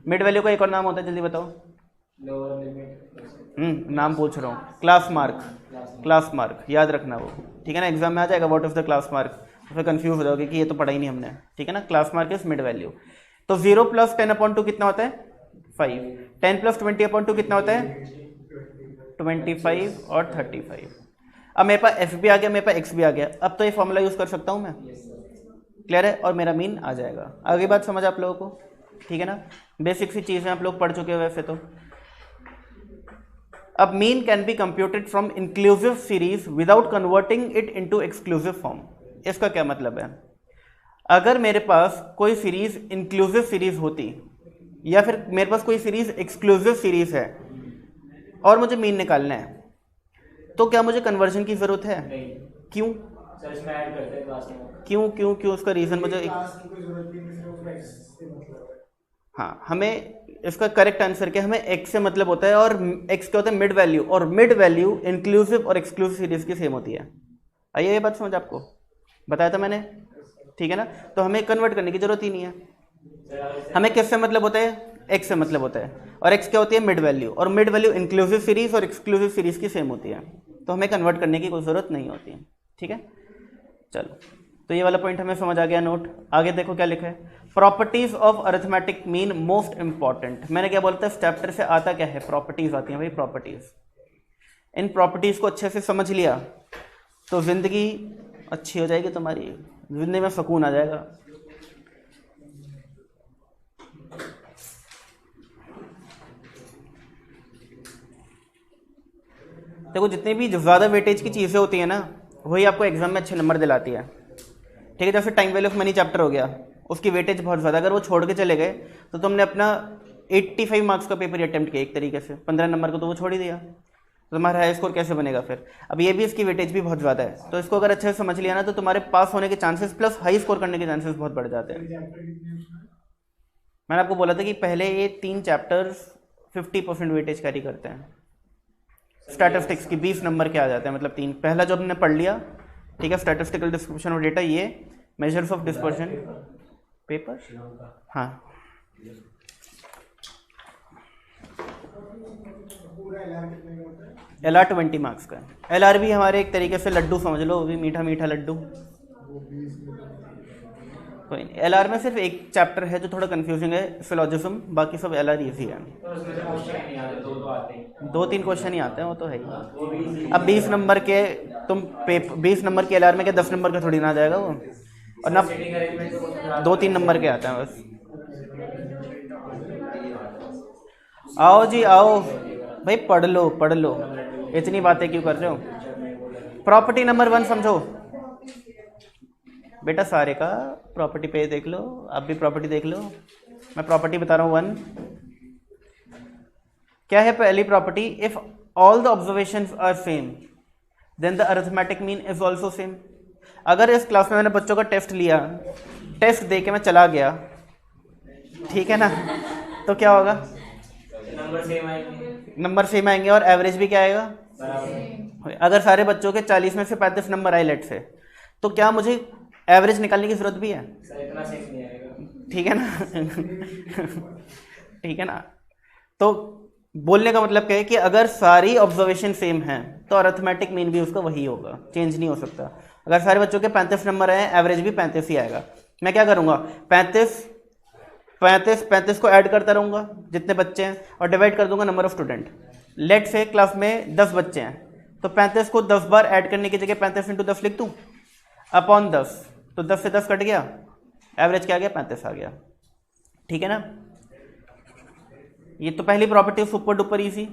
मिड वैल्यू का एक और नाम होता है, जल्दी बताओ। लोअर लिमिट, नाम पूछ रहा हूँ, क्लास मार्क, याद रखना वो, ठीक है ना, एग्जाम में आ जाएगा what is the class mark, तो फिर कंफ्यूज हो जाओगे कि ये तो पढ़ा ही नहीं हमने, ठीक है ना। Class mark is mid value. तो 0 + 10/2 कितना होता है, 5। 10 + 20/2 कितना होता है, 25 और 35। अब मेरे पास f भी आ गया, मेरे पास x भी आ गया, अब तो ये फॉर्मूला यूज कर सकता हूँ मैं, क्लियर है, और मेरा मीन आ जाएगा। आगे बात समझ आप लोगों को, ठीक है ना, बेसिक सी चीज़ें आप लोग पढ़ चुके हो वैसे तो। अब mean can be computed from inclusive series without converting it into exclusive form. इसका क्या मतलब है, अगर मेरे पास कोई सीरीज इंक्लूसिव सीरीज होती या फिर मेरे पास कोई सीरीज एक्सक्लूसिव सीरीज है और मुझे मीन निकालना है, तो क्या मुझे कन्वर्जन की जरूरत है, नहीं क्यों, सर इसमें ऐड करते हैं क्लास में, क्यों उसका रीजन मुझे हाँ, हमें इसका करेक्ट आंसर क्या, हमें x से मतलब होता है, और x क्या होता है, मिड वैल्यू, और मिड वैल्यू इंक्लूसिव और एक्सक्लूसिव सीरीज की सेम होती है। आइए ये बात समझ आपको, बताया था मैंने, ठीक है ना। तो हमें कन्वर्ट करने की जरूरत ही नहीं है, हमें किससे मतलब होता है, x से मतलब होता है, और x क्या होती है, मिड वैल्यू, और मिड वैल्यू इंक्लूसिव सीरीज और एक्सक्लूसिव सीरीज की सेम होती है, तो हमें कन्वर्ट करने की कोई ज़रूरत नहीं होती है, ठीक है। चलो, तो ये वाला पॉइंट हमें समझ आ गया, नोट। आगे देखो क्या लिखा है, properties of arithmetic mean most important. मैंने क्या बोलता है, इस चैप्टर से आता क्या है, प्रॉपर्टीज आती हैं भाई, प्रॉपर्टीज। इन प्रॉपर्टीज को अच्छे से समझ लिया तो जिंदगी अच्छी हो जाएगी तुम्हारी, जिंदगी में सुकून आ जाएगा। देखो जितनी भी ज़्यादा वेटेज की चीज़ें होती हैं ना, वही आपको एग्जाम में अच्छे नंबर दिलाती है, ठीक है। जैसे time value of money chapter हो गया, उसकी वेटेज बहुत ज़्यादा, अगर वो छोड़ के चले गए तो तुमने अपना 85 मार्क्स का पेपर अटेम्प्ट किया एक तरीके से, 15 नंबर को तो वो छोड़ ही दिया, तो तुम्हारा हाई स्कोर कैसे बनेगा फिर। अब ये भी इसकी वेटेज भी बहुत ज़्यादा है, तो इसको अगर अच्छे से समझ लिया ना तो तुम्हारे पास होने के चांसेस प्लस हाई स्कोर करने के चांसेस बहुत बढ़ जाते हैं। मैंने आपको बोला था कि पहले ये 3 चैप्टर्स 50% वेटेज कैरी करते हैं, स्टैटिस्टिक्स की 20 नंबर के आ जाते हैं, मतलब 3। पहला जो हमने पढ़ लिया, ठीक है, स्टैटिस्टिकल डिस्क्रिप्शन ऑफ डेटा, ये मेजर्स ऑफ डिस्पर्शन पेपर, हाँ LR 20 मार्क्स का है। LR भी हमारे एक तरीके से लड्डू समझ लो, वो भी मीठा मीठा लड्डू। कोई नहीं, LR में सिर्फ एक चैप्टर है जो थोड़ा कंफ्यूजिंग है, फिलोजिज्म, बाकी सब LR इजी है। तो उसमें से क्वेश्चन नहीं आते, दो तो आते हैं। 2-3 क्वेश्चन ही आते हैं, वो तो है ही। वो भी easy अब 20 नंबर के तुम पेपर, 20 नंबर के LR में क्या 10 नंबर का थोड़ी ना आ जाएगा वो, और ना Sitting arrangement तो कुछ 2-3 नंबर के आते हैं बस। आओ जी आओ भाई, पढ़ लो पढ़ लो, इतनी बातें क्यों कर रहे हो। प्रॉपर्टी नंबर 1 समझो बेटा, सारे का प्रॉपर्टी पे देख लो, आप भी प्रॉपर्टी देख लो। मैं प्रॉपर्टी बता रहा हूँ 1। क्या है पहली property? If all the observations are same then the arithmetic mean is also same. अगर इस क्लास में मैंने बच्चों का टेस्ट लिया, टेस्ट दे के मैं चला गया, ठीक है ना, तो क्या होगा? नंबर सेम आएंगे, नंबर सेम आएंगे और एवरेज भी क्या आएगा? बराबर। अगर सारे बच्चों के 40 में से 35 नंबर आए लेट से, तो क्या मुझे एवरेज निकालने की जरूरत भी है? सर इतना सेम नहीं आएगा, ठीक है ना ठीक है ना। तो बोलने का मतलब क्या है कि अगर सारी ऑब्जर्वेशन सेम हैं तो अरिथमेटिक मीन भी उसका वही होगा, चेंज नहीं हो सकता। अगर सारे बच्चों के 35 नंबर आए, एवरेज भी 35 ही आएगा। मैं क्या करूँगा? 35 को ऐड करता रहूँगा जितने बच्चे हैं, और डिवाइड कर दूंगा नंबर ऑफ स्टूडेंट। लेट से क्लास में 10 बच्चे हैं, तो 35 को 10 बार ऐड करने की जगह 35 × 10 लिख दूँ अपॉन 10, तो 10 से 10 कट गया, एवरेज क्या आ गया? 35 आ गया। ठीक है ना। ये तो पहली property super duper easy,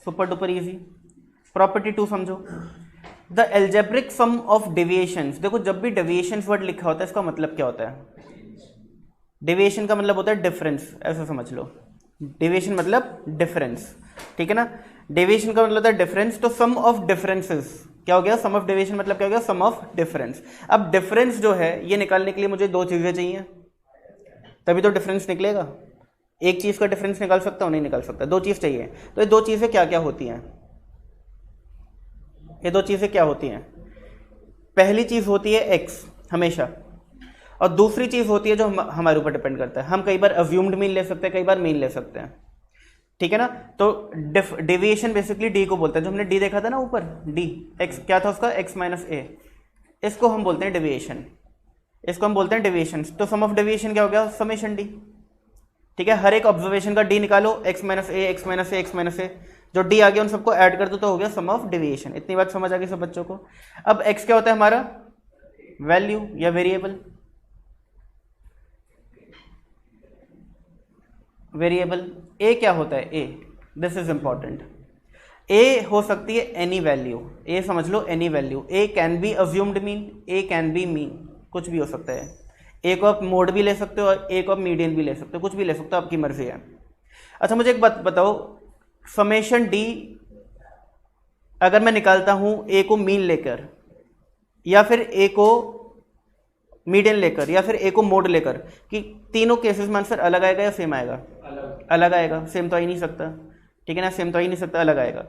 super duper easy. Property 2 समझो, the algebraic sum of deviations. देखो जब भी डेविएशंस वर्ड लिखा होता है इसका मतलब क्या होता है? डेविएशन का मतलब होता है डिफरेंस, ऐसा समझ लो। डेविएशन मतलब डिफरेंस, ठीक है ना। डेविएशन का मतलब होता है डिफरेंस, तो सम ऑफ डिफरेंसेस क्या हो गया? सम ऑफ डेविएशन मतलब क्या हो गया? सम ऑफ डिफरेंस। अब डिफरेंस जो है ये निकालने के लिए मुझे 2 चीज़ें चाहिए, तभी तो डिफरेंस निकलेगा। एक चीज़ का डिफरेंस निकाल सकता हूँ? नहीं निकाल सकता, 2 चीज़ चाहिए। तो ये 2 चीज़ें क्या क्या होती हैं? ये 2 चीज़ें क्या होती हैं? पहली चीज़ होती है एक्स हमेशा, और दूसरी चीज़ होती है जो हमारे ऊपर डिपेंड करता है। हम कई बार अज्यूम्ड मीन ले सकते हैं, कई बार मीन ले सकते हैं, ठीक है ना। तो डेविएशन बेसिकली डी को बोलते हैं, जो हमने डी देखा था ना ऊपर, डी एक्स क्या था उसका? एक्स माइनस ए, इसको हम बोलते हैं डेविएशन, इसको हम बोलते हैं डेविएशन। तो सम ऑफ डेविएशन क्या हो गया? समेशन डी, ठीक है। हर एक ऑब्जर्वेशन का डी निकालो, एक्स माइनस ए, एक्स माइनस ए, एक्स माइनस ए, जो डी आ गया उन सबको ऐड कर दो तो हो गया सम ऑफ डेविएशन। इतनी बात समझ आ गई सब बच्चों को। अब एक्स क्या होता है हमारा? वैल्यू या वेरिएबल, वेरिएबल। ए क्या होता है? A, this is important. A हो सकती है एनी वैल्यू, ए समझ लो any value. A can be assumed mean, A can be mean, कुछ भी हो सकता है। ए को आप मोड भी ले सकते हो और ए को आप मीडियन भी ले सकते हो, कुछ भी ले सकते हो, आपकी मर्जी है। अच्छा मुझे एक बात बताओ, समेशन डी अगर मैं निकालता हूं ए को मीन लेकर, या फिर ए को मीडियन लेकर, या फिर ए को मोड लेकर, कि तीनों केसेस में आंसर अलग आएगा या सेम आएगा? अलग आएगा। सेम तो आ ही नहीं सकता, ठीक है ना, सेम तो आ ही नहीं सकता, अलग आएगा।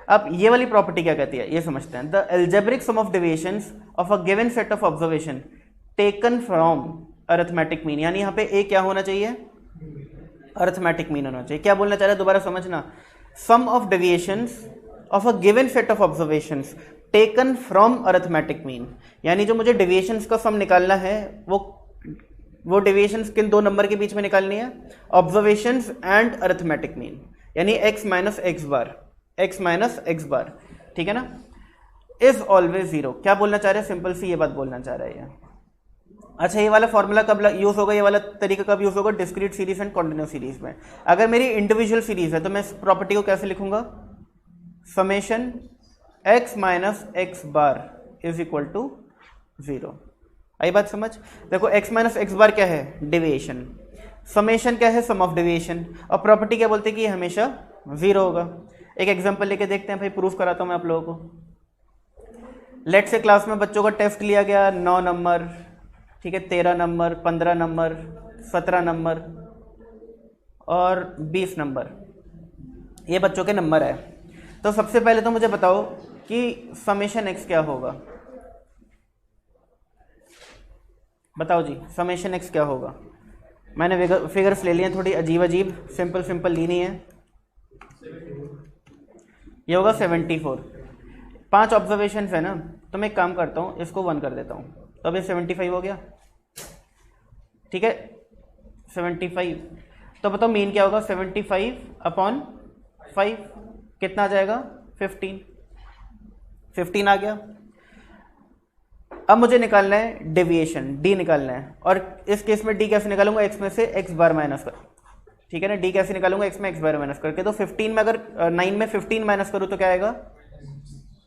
अब ये वाली प्रॉपर्टी क्या कहती है ये समझते हैं। The algebraic sum of deviations of a given set of observation taken from arithmetic mean, यानी यहाँ पे ए क्या होना चाहिए? अरिथमेटिक मीन होना चाहिए। क्या बोलना चाह रहा है दोबारा समझना, sum of deviations of a given set of observations taken from arithmetic mean, यानी जो मुझे डेविएशंस का सम निकालना है वो डेविएशंस किन 2 नंबर के बीच में निकालनी है? ऑब्जर्वेशंस एंड अरिथमेटिक मीन, यानी x माइनस एक्स बार, x माइनस एक्स बार, ठीक है ना। Is always 0। क्या बोलना चाह रहे हैं? सिंपल सी ये बात बोलना चाह रहा है ये। अच्छा ये वाला फॉर्मूला कब यूज होगा, ये वाला तरीका कब यूज होगा? Discrete series and continuous series में। अगर मेरी इंडिविजुअल सीरीज है तो मैं इस प्रॉपर्टी को कैसे लिखूंगा? Summation x minus X bar is equal to 0। आई बात समझ? देखो x माइनस एक्स बार क्या है? डेविएशन। समेशन क्या है? Sum of deviation. और प्रॉपर्टी क्या बोलते हैं कि ये हमेशा 0 होगा। एक एग्जांपल लेके देखते हैं भाई, प्रूफ कराता हूँ मैं आप लोगों को। लेट से क्लास में बच्चों का टेस्ट लिया गया 9 नंबर, ठीक है, 13 नंबर, 15 नंबर, 17 नंबर और 20 नंबर, ये बच्चों के नंबर है। तो सबसे पहले तो मुझे बताओ कि समेशन एक्स क्या होगा, बताओ जी, समेशन एक्स क्या होगा। मैंने फिगर्स ले लिए हैं, थोड़ी अजीब अजीब, सिंपल सिंपल ली नहीं है। ये होगा 74। 5 ऑब्जर्वेशन है ना, तो मैं एक काम करता हूँ, इसको 1 कर देता हूँ, तो अब ये 75 हो गया, ठीक है 75। तो बताओ मीन क्या होगा, 75 अपॉन 5 कितना आ जाएगा, 15 आ गया। अब मुझे निकालना है डेविएशन, डी निकालना है, और इस केस में डी कैसे निकालूंगा, एक्स में से एक्स बार माइनस कर, ठीक है ना, डी कैसे निकालूंगा, एक्स में एक्स बार माइनस करके। तो 15 में अगर 9 में 15 माइनस करूँ तो क्या आएगा,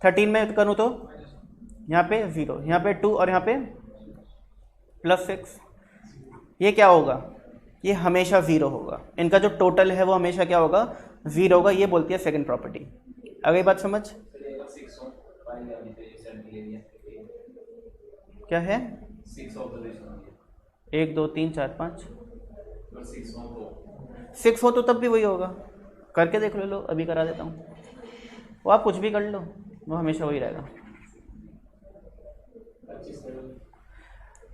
13 में करूँ तो यहाँ पे 0, यहाँ पे 2 और यहाँ पे +6। ये क्या होगा, ये हमेशा 0 होगा, इनका जो टोटल है वो हमेशा क्या होगा, 0 होगा। ये बोलती है सेकंड प्रॉपर्टी। अगली बात समझ, क्या है, 1 2 3 4 5 6 हो तो तब भी वही होगा, करके देख लो, अभी करा देता हूँ, वो आप कुछ भी कर लो, वो हमेशा वही रहेगा।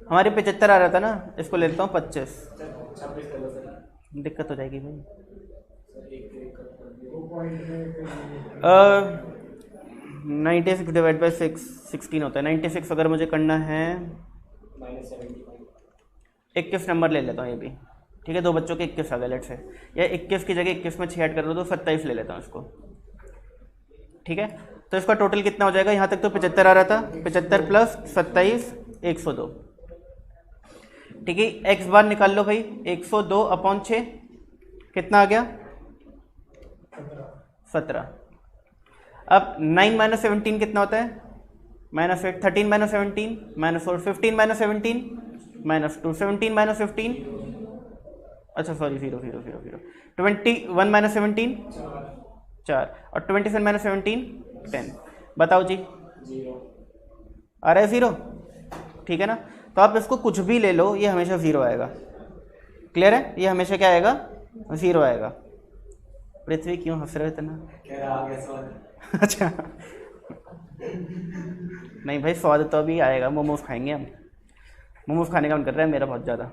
हमारे 75 आ रहा था ना, इसको ले लेता हूँ 25, दिक्कत हो जाएगी भाई। 96 डिवाइड बाई 6 16 होता है। 96 अगर मुझे करना है, 21 नंबर ले लेता हूँ ये भी, ठीक है, 2 बच्चों के 21 आ गए लेट से, या 21 की जगह 21 में 6 ऐड कर दो तो 27 ले लेता हूँ इसको, ठीक है। तो इसका टोटल कितना हो जाएगा, यहाँ तक तो 75 आ रहा था, 75 प्लस 27 102, ठीक है। एक्स बार निकाल लो भाई, 102 अपॉन 6 कितना आ गया, 17। अब 9 माइनस 17 कितना होता है, -8, 13 माइनस 17 -4, 15 माइनस 17 -2, 17 माइनस 15, अच्छा सॉरी 0 0 0 0, 21 माइनस 17 4, और 27 माइनस 17 10। बताओ जी, आ रहा है 0, ठीक है ना। तो आप इसको कुछ भी ले लो, ये हमेशा 0 आएगा, क्लियर है, ये हमेशा क्या आएगा, 0 आएगा। पृथ्वी क्यों हंस रहे इतना, अच्छा नहीं भाई, स्वाद तो अभी आएगा, मोमोज खाएंगे हम, मोमोज खाने का मन कर रहा है मेरा बहुत ज़्यादा।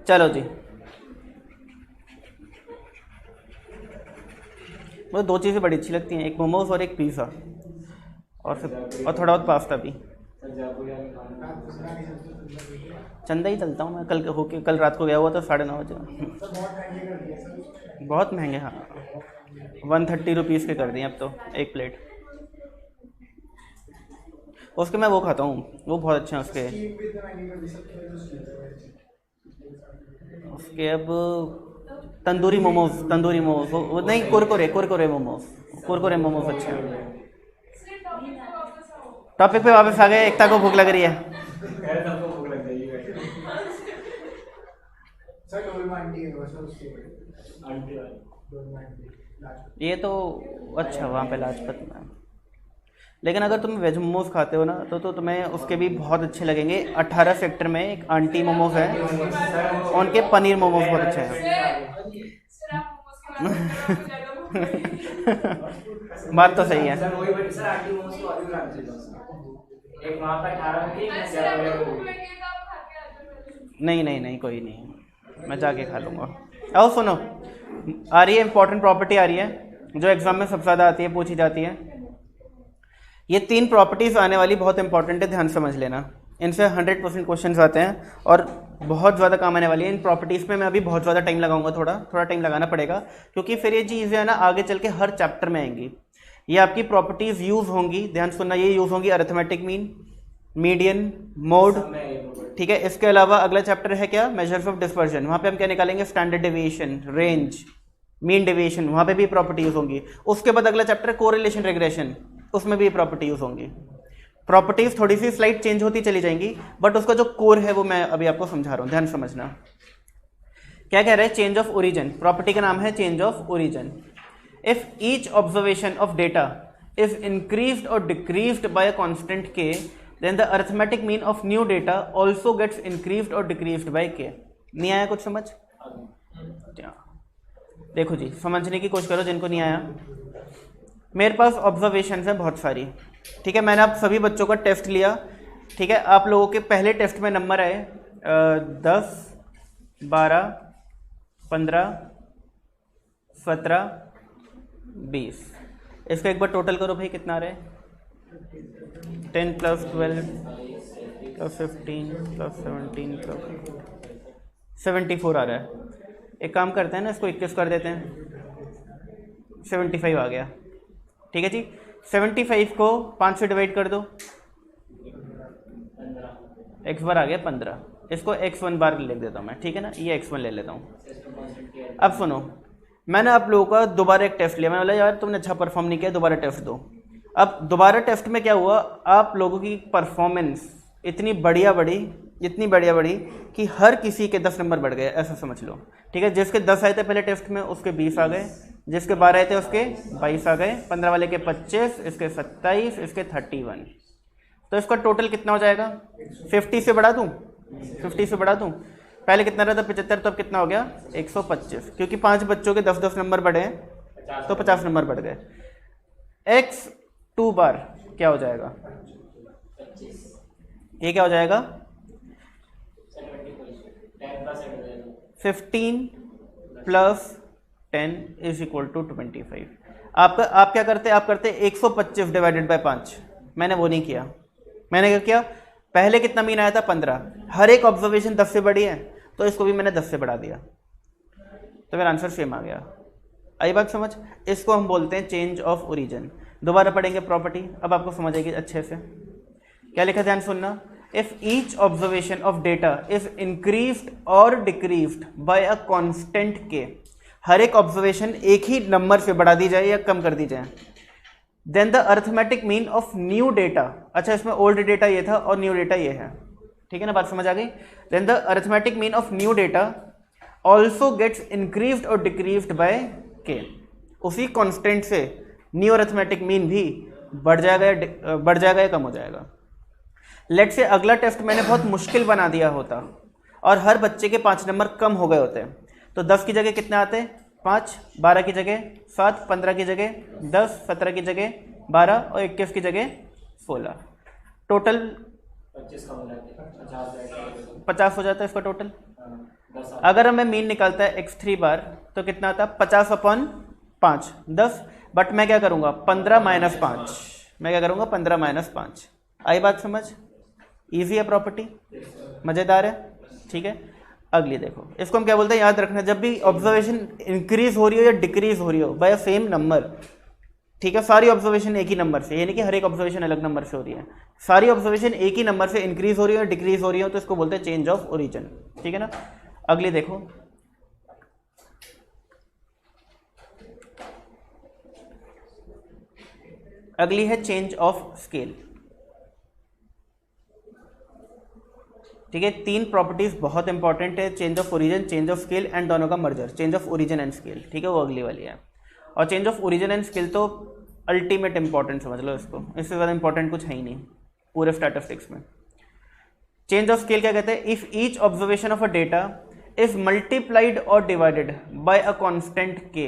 चलो जी, मुझे 2 चीज़ें बड़ी अच्छी लगती हैं, एक मोमोज और एक पिज़्ज़ा, और थोड़ा बहुत पास्ता भी। चंदा ही चलता हूँ मैं, कल रात को गया हुआ था 9:30 बजे। बहुत महंगे, हाँ 130 रुपीज़ के कर दिए अब तो एक प्लेट। उसके मैं वो खाता हूँ, वो बहुत अच्छे हैं उसके अब तंदूरी मोमोज वो नहीं, कुरकुरे मोमोज अच्छे हैं। टॉपिक पे वापस आ गए, एकता को भूख लग रही है। ये तो अच्छा वहाँ पे लाजपत में, लेकिन अगर तुम वेज मोमोज खाते हो ना तो तुम्हें उसके भी बहुत अच्छे लगेंगे। 18 सेक्टर में एक आंटी मोमोज है, उनके पनीर मोमोज बहुत अच्छे हैं। बात तो सही है। नहीं कोई नहीं, मैं जाके खा लूँगा। आओ सुनो, आ रही है इंपॉर्टेंट प्रॉपर्टी, आ रही है जो एग्जाम में सबसे ज़्यादा आती है, पूछी जाती है। ये 3 प्रॉपर्टीज़ आने वाली बहुत इंपॉर्टेंट है, ध्यान समझ लेना। इनसे 100% क्वेश्चंस आते हैं और बहुत ज़्यादा काम आने वाली है। इन प्रॉपर्टीज़ पे मैं अभी बहुत ज़्यादा टाइम लगाऊंगा, थोड़ा टाइम लगाना पड़ेगा, क्योंकि फिर ये चीज़ें है ना आगे चल के हर चैप्टर में आएंगी। ये आपकी प्रॉपर्टीज़ यूज़ होंगी, ध्यान सुनना, ये यूज़ होंगी अरिथमेटिक मीन, मीडियन, मोड, ठीक है। इसके अलावा अगला चैप्टर है क्या, मेजर्स ऑफ डिस्पर्जन। वहाँ पे हम क्या निकालेंगे, standard deviation, range, mean deviation, वहाँ पे भी प्रॉपर्टी यूज़ होंगी। उसके बाद अगला चैप्टर कोरिलेशन रिग्रेशन, उसमें भी प्रॉपर्टी यूज़ होंगी। प्रॉपर्टीज़ थोड़ी सी स्लाइड चेंज होती चली जाएंगी, बट उसका जो कोर है वो मैं अभी आपको समझा रहा हूँ, ध्यान समझना। क्या कह रहा है, चेंज ऑफ ओरिजिन, प्रॉपर्टी का नाम है change of origin. If each observation of data is increased और decreased by a constant k, then the arithmetic mean of new data also gets increased or decreased by k। नहीं आया कुछ समझ? देखो जी, समझने की कोशिश करो जिनको नहीं आया। मेरे पास ऑब्जर्वेशन है बहुत सारी, ठीक है। मैंने आप सभी बच्चों का टेस्ट लिया, ठीक है। आप लोगों के पहले टेस्ट में नंबर आए 10, 12, 15, 17, 20। इसका एक बार टोटल करो भाई, कितना आ रहा है? 10 + 12 + 15 + 17 + 74 आ रहा है। एक काम करते हैं ना, इसको 21 कर देते हैं, 75 आ गया, ठीक है जी। 75 को 5 से डिवाइड कर दो, x बार आ गया 15। इसको x1 बार लिख देता हूँ मैं, ठीक है ना, ये x1 ले लेता हूँ। अब सुनो, मैंने आप लोगों का दोबारा एक टेस्ट लिया। मैं बोला यार तुमने अच्छा परफॉर्म नहीं किया, दोबारा टेस्ट दो। अब दोबारा टेस्ट में क्या हुआ, आप लोगों की परफॉर्मेंस इतनी बढ़िया बढ़ी कि हर किसी के 10 नंबर बढ़ गए, ऐसा समझ लो, ठीक है। जिसके 10 आए थे पहले टेस्ट में, उसके 20 आ गए। जिसके 12 आए थे उसके 22 आ गए। 15 वाले के 25, इसके 27, इसके 31। तो इसका टोटल कितना हो जाएगा? 50 से बढ़ा दूँ, 50 से बढ़ा दूँ। पहले कितना रहता 75, तो अब कितना हो गया 125, क्योंकि 5 बच्चों के 10-10 नंबर बढ़े हैं तो 50 नंबर बढ़ गए। x2 बार क्या हो जाएगा? ये क्या हो जाएगा? 15 + 10 = 25। आप क्या करते? आप करते 125 / 5। मैंने वो नहीं किया। मैंने क्या किया, पहले कितना मीन आया था 15, हर एक ऑब्जर्वेशन 10 से बड़ी है, तो इसको भी मैंने 10 से बढ़ा दिया, तो मेरा आंसर सेम आ गया। आई बात समझ? इसको हम बोलते हैं चेंज ऑफ ओरिजिन। दोबारा पढ़ेंगे प्रॉपर्टी, अब आपको समझ आएगी अच्छे से। क्या लिखा, ध्यान सुनना। If each observation of data is increased और डिक्रीज्ड बाय अ कांस्टेंट के, हर एक ऑब्जर्वेशन एक ही नंबर से बढ़ा दी जाए या कम कर दी जाए, then the arithmetic mean of new data, अच्छा इसमें ओल्ड डेटा ये था और न्यू डेटा ये है, ठीक है ना, बात समझ आ गई। Then the arithmetic mean of new data also gets increased और डिक्रीज्ड बाय के, उसी कांस्टेंट से न्यू अर्थमेटिक मीन भी बढ़ जाएगा या कम हो जाएगा। लेट से अगला टेस्ट मैंने बहुत मुश्किल बना दिया होता और हर बच्चे के 5 नंबर कम हो गए होते, तो 10 की जगह कितने आते? 5, 12 की जगह 7, 15 की जगह 10, 17 की जगह 12 और 21 की जगह 16। टोटल 50 हो जाता है इसका टोटल। अगर हमें मीन निकालता है x3 बार, तो कितना आता है? 50/5, 10। बट मैं क्या करूँगा? 15 - 5। मैं क्या करूँगा? 15 - 5। आई बात समझ? ईजी है प्रॉपर्टी, मज़ेदार है, ठीक है। अगली देखो, इसको हम क्या बोलते हैं, याद रखना, जब भी ऑब्जर्वेशन इंक्रीज हो रही हो या डिक्रीज हो रही हो बाय सेम नंबर, ठीक है, सारी ऑब्जर्वेशन एक ही नंबर से, यानी कि हर एक ऑब्जर्वेशन अलग नंबर से हो रही है, सारी ऑब्जर्वेशन एक ही नंबर से इंक्रीज हो रही हो या डिक्रीज हो रही हो, तो इसको बोलते हैं चेंज ऑफ ओरिजिन, ठीक है ना। अगली देखो, अगली है चेंज ऑफ स्केल, ठीक है। 3 प्रॉपर्टीज बहुत इंपॉर्टेंट है, change of origin, change of scale and दोनों का merger, change of origin and scale, ठीक है, वो अगली वाली है। और change of origin and scale तो अल्टीमेट इंपॉर्टेंट समझ लो इसको, इससे ज़्यादा इंपॉर्टेंट कुछ है ही नहीं पूरे स्टैटिस्टिक्स में। चेंज ऑफ स्केल क्या कहते हैं? If each observation of a data is multiplied और divided by a constant K,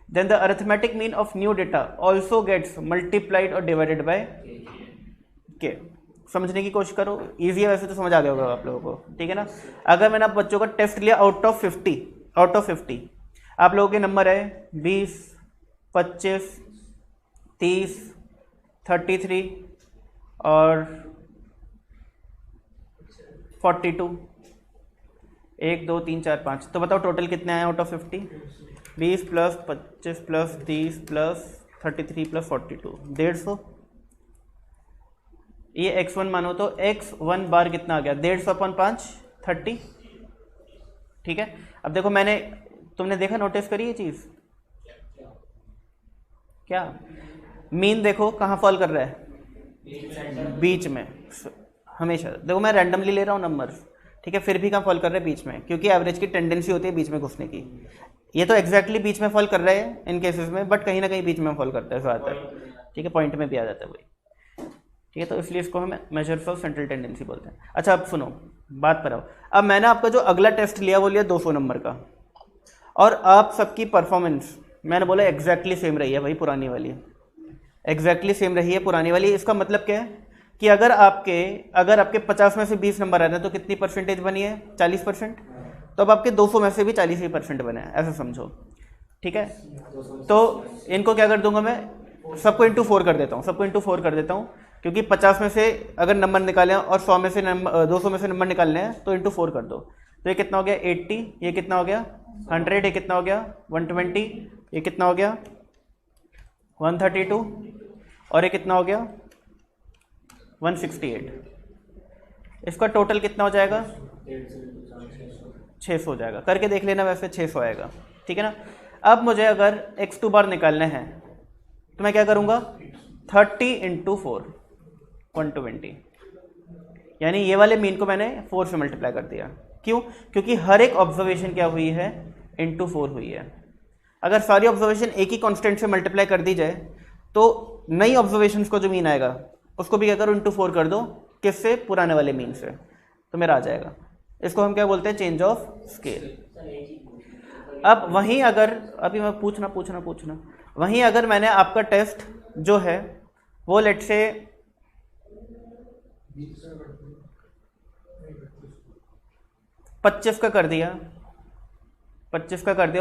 then the arithmetic mean of new data also gets multiplied और डिवाइडेड बाय के। समझने की कोशिश करो, इजी है, वैसे तो समझ आ गया होगा आप लोगों को, ठीक है ना। अगर मैंने आप बच्चों का टेस्ट लिया आउट ऑफ 50, आप लोगों के नंबर है 20, 25, 30, 33 और 42, 1 2 3 4 5, तो बताओ टोटल कितने आए आउट ऑफ 50? 20 + 25 + 30 + 33 + 42, 150। ये x1 मानो तो x1 बार कितना आ गया? 150/5, 30, ठीक है। अब देखो, तुमने देखा, नोटिस करी ये चीज़? क्या मीन देखो कहाँ फॉल कर रहा है? बीच में हमेशा। देखो मैं रैंडमली ले रहा हूँ नंबर, ठीक है, फिर भी कहाँ फॉल कर रहा है? बीच में, क्योंकि एवरेज की टेंडेंसी होती है बीच में घुसने की। ये तो एग्जैक्टली बीच में फॉल कर रहा है इन केसेस में, बट कहीं ना कहीं बीच में फॉल करता है ज़्यादातर, ठीक है, पॉइंट में भी आ जाता है वही, ठीक है। तो इसलिए इसको हम मेजर्स ऑफ सेंट्रल टेंडेंसी बोलते हैं। अच्छा अब सुनो, बात पर आओ। अब मैंने आपका जो अगला टेस्ट लिया वो लिया 200 नंबर का, और आप सबकी परफॉर्मेंस मैंने बोला एग्जैक्टली सेम रही है भाई, पुरानी वाली एग्जैक्टली सेम रही है पुरानी वाली। इसका मतलब क्या है कि अगर आपके 50 में से 20 नंबर आ रहे हैं तो कितनी परसेंटेज बनी है? 40%। तो अब आपके 200 में से भी 40% बने हैं, ऐसा समझो, ठीक है। तो इनको क्या कर दूंगा मैं, सबको इंटू 4 कर देता हूँ, क्योंकि 50 में से अगर नंबर निकाले और 100 में से 200 में से नंबर निकालने हैं तो इंटू 4 कर दो। तो ये कितना हो गया 80, ये कितना हो गया 100, ये कितना हो गया 120, ये कितना हो गया 132 और ये कितना हो गया 168। इसका टोटल कितना हो जाएगा 600 हो जाएगा। करके देख लेना, वैसे 600 आएगा, ठीक है ना। अब मुझे अगर x2 बार निकालने हैं तो मैं क्या करूँगा 30 इंटू 4 120, यानी ये वाले मीन को मैंने 4 से मल्टीप्लाई कर दिया। क्यों? क्योंकि हर एक ऑब्जर्वेशन क्या हुई है इंटू 4 हुई है। अगर सारी ऑब्जर्वेशन एक ही कांस्टेंट से मल्टीप्लाई कर दी जाए तो नई ऑब्जर्वेशंस को जो मीन आएगा उसको भी क्या करो इंटू 4 कर दो, किससे? पुराने वाले मीन से, तो मेरा आ जाएगा। इसको हम क्या बोलते हैं? Change of scale. अब वहीं अगर अभी मैं पूछना वहीं अगर मैंने आपका टेस्ट जो है वो लेट से 25 का कर दिया,